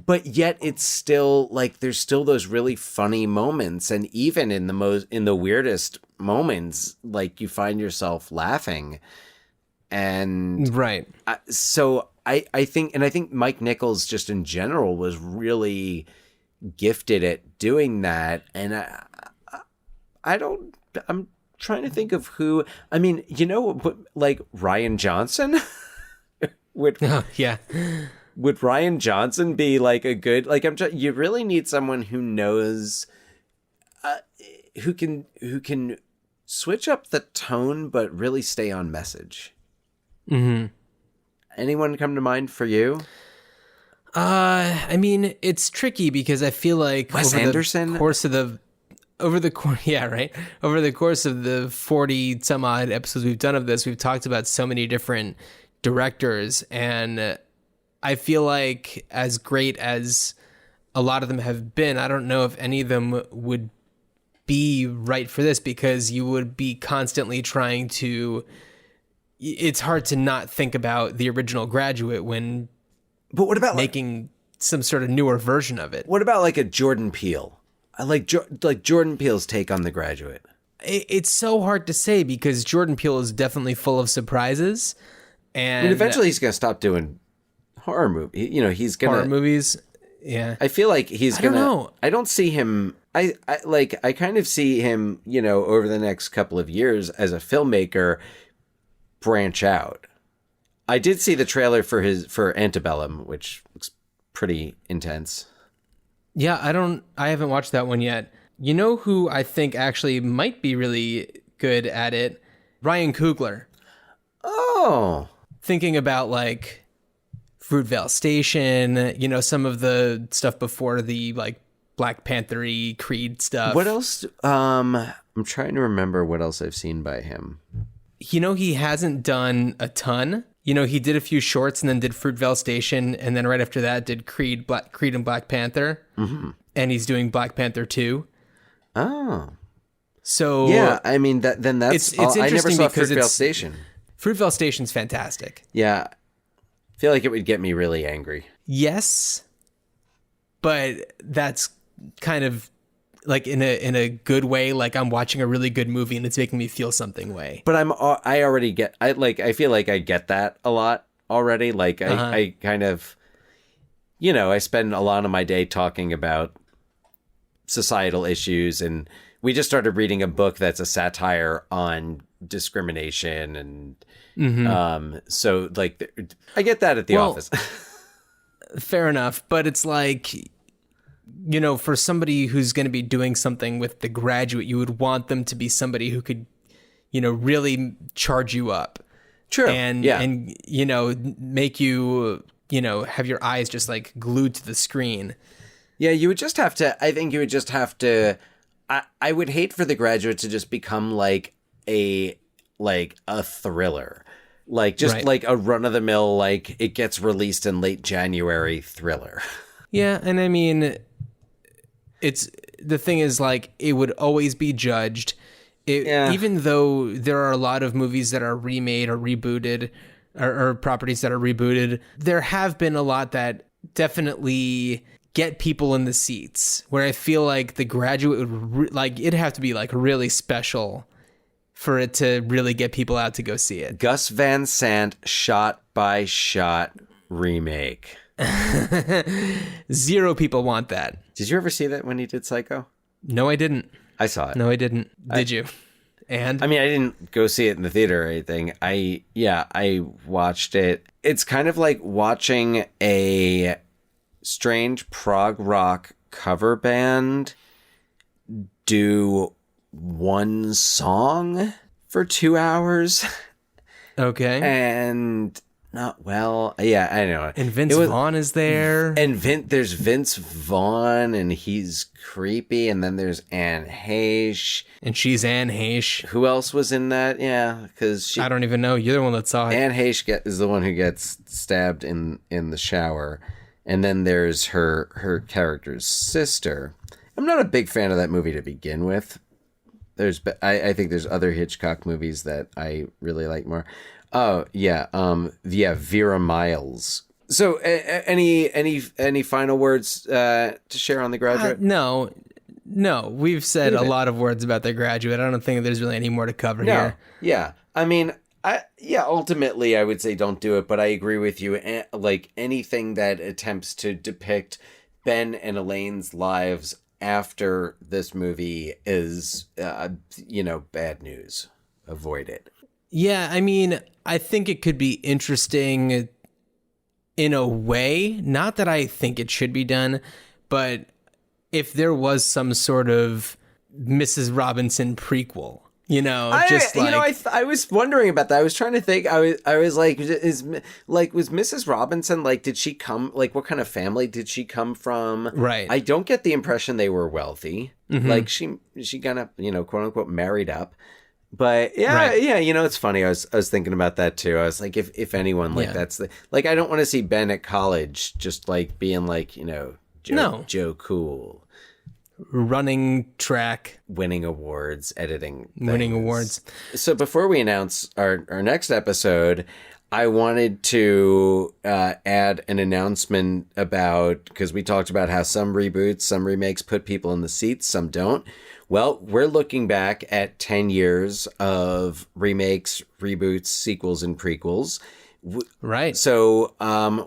but yet it's still like there's still those really funny moments, and even in the weirdest moments, like you find yourself laughing. And right. So I think Mike Nichols just in general was really gifted at doing that. And I'm trying to think of who. I mean, like Ryan Johnson would Would Ryan Johnson be like a good, like, you really need someone who knows, who can switch up the tone, but really stay on message. Anyone come to mind for you? I mean, it's tricky because I feel like Wes Anderson? the course of the, over the course, yeah, right. Over the course of the 40 some odd episodes we've done of this, we've talked about so many different directors, and I feel like as great as a lot of them have been, I don't know if any of them would be right for this, because you would be constantly trying to. It's hard to not think about the original Graduate when. But what about making some sort of newer version of it? What about like a Jordan Peele? I like Jordan Peele's take on The Graduate. It's so hard to say because Jordan Peele is definitely full of surprises, and I mean, eventually he's gonna stop doing horror movie. You know, he's gonna horror movies. Yeah, I feel like he's gonna. I don't know. I don't see him. I kind of see him. You know, over the next couple of years as a filmmaker, branch out. I did see the trailer for Antebellum, which looks pretty intense. Yeah, I haven't watched that one yet. You know who I think actually might be really good at it? Ryan Coogler. Oh. Thinking about like Fruitvale Station, you know, some of the stuff before the like Black Panther-y Creed stuff. What else? I'm trying to remember what else I've seen by him. You know, he hasn't done a ton. You know, he did a few shorts and then did Fruitvale Station, and then right after that did Creed and Black Panther. Mm-hmm. And he's doing Black Panther 2. Oh. So yeah, I mean that's it's interesting. I never saw Fruitvale Station. Fruitvale Station's fantastic. Yeah. I feel like it would get me really angry. Yes. But that's kind of like in a good way, like I'm watching a really good movie and it's making me feel something way. But I feel like I get that a lot already. Like I kind of, you know, I spend a lot of my day talking about societal issues, and we just started reading a book that's a satire on discrimination, and so like I get that at the office. Fair enough, but it's like, you know, for somebody who's going to be doing something with The Graduate, you would want them to be somebody who could, you know, really charge you up. True. And you know, make you, you know, have your eyes just like glued to the screen. Yeah, you would just have to. I think you would just have to. I would hate for The Graduate to just become like a thriller, like just right. Like a run of the mill, like it gets released in late January thriller. Yeah, and I mean, it's the thing is like it would always be judged. Even though there are a lot of movies that are remade or rebooted, or properties that are rebooted, there have been a lot that definitely get people in the seats. Where I feel like The Graduate would it'd have to be like really special for it to really get people out to go see it. Gus Van Sant shot by shot remake. 0 people want that. Did you ever see that when he did Psycho? No, I didn't. I saw it. No, I didn't. Did you? And I mean, I didn't go see it in the theater or anything. I watched it. It's kind of like watching a strange prog rock cover band do one song for 2 hours. Okay. And not well. Yeah, I know. And Vince Vaughn is there. And there's Vince Vaughn, and he's creepy. And then there's Anne Heche. And she's Anne Heche. Who else was in that? Yeah, because I don't even know. You're the one that saw it. Anne Heche is the one who gets stabbed in the shower. And then there's her character's sister. I'm not a big fan of that movie to begin with. I think there's other Hitchcock movies that I really like more. Oh yeah, Vera Miles. So, any final words to share on The Graduate? No. We've said a lot of words about The Graduate. I don't think there's really any more to cover here. Yeah, I mean, ultimately, I would say don't do it. But I agree with you. Like anything that attempts to depict Ben and Elaine's lives after this movie is, bad news. Avoid it. Yeah, I mean, I think it could be interesting in a way. Not that I think it should be done, but if there was some sort of Mrs. Robinson prequel, I was wondering about that. I was trying to think. I was like, was Mrs. Robinson, like, did she come, like, what kind of family did she come from? Right. I don't get the impression they were wealthy. Mm-hmm. Like, she kind of, quote unquote, married up. But yeah, it's funny. I was thinking about that too. I was like, if anyone, like, that's the, like, I don't want to see Ben at college just like being like, Joe Cool. Running track, winning awards, editing things. Winning awards. So before we announce our next episode, I wanted to add an announcement about, because we talked about how some reboots, some remakes put people in the seats, some don't. Well, we're looking back at 10 years of remakes, reboots, sequels, and prequels. Right. So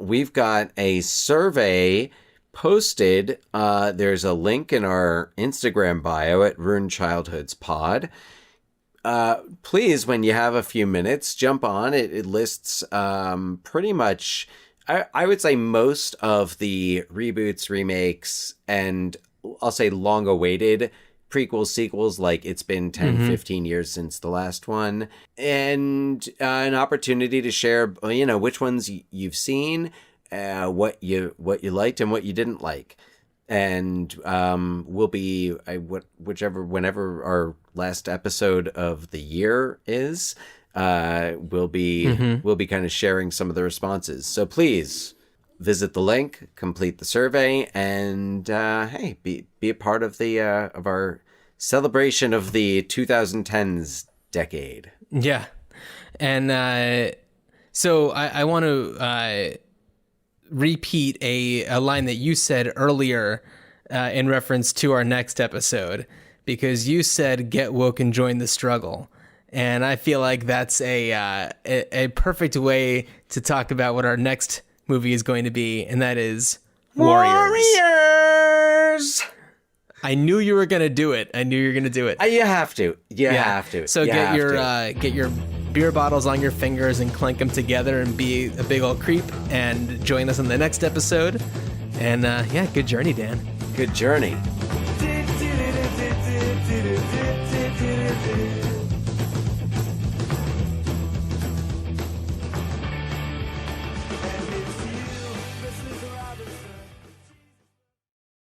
we've got a survey posted. There's a link in our Instagram bio at Ruined Childhoods Pod. Please, when you have a few minutes, jump on. It lists pretty much, I would say, most of the reboots, remakes, and I'll say long-awaited prequels, sequels, like it's been 10, 15 years since the last one. And an opportunity to share, which ones you've seen, what you liked and what you didn't like, and we'll be whenever our last episode of the year is, we'll be kind of sharing some of the responses. So please visit the link, complete the survey, and hey, be a part of the of our celebration of the 2010s decade. Yeah, and so I want to repeat a line that you said earlier in reference to our next episode, because you said get woke and join the struggle, and I feel like that's a perfect way to talk about what our next movie is going to be, and that is Warriors. I knew you were gonna do it. You have to. You have to. So get your beer bottles on your fingers and clank them together and be a big old creep, and join us on the next episode. And good journey, Dan. Good journey.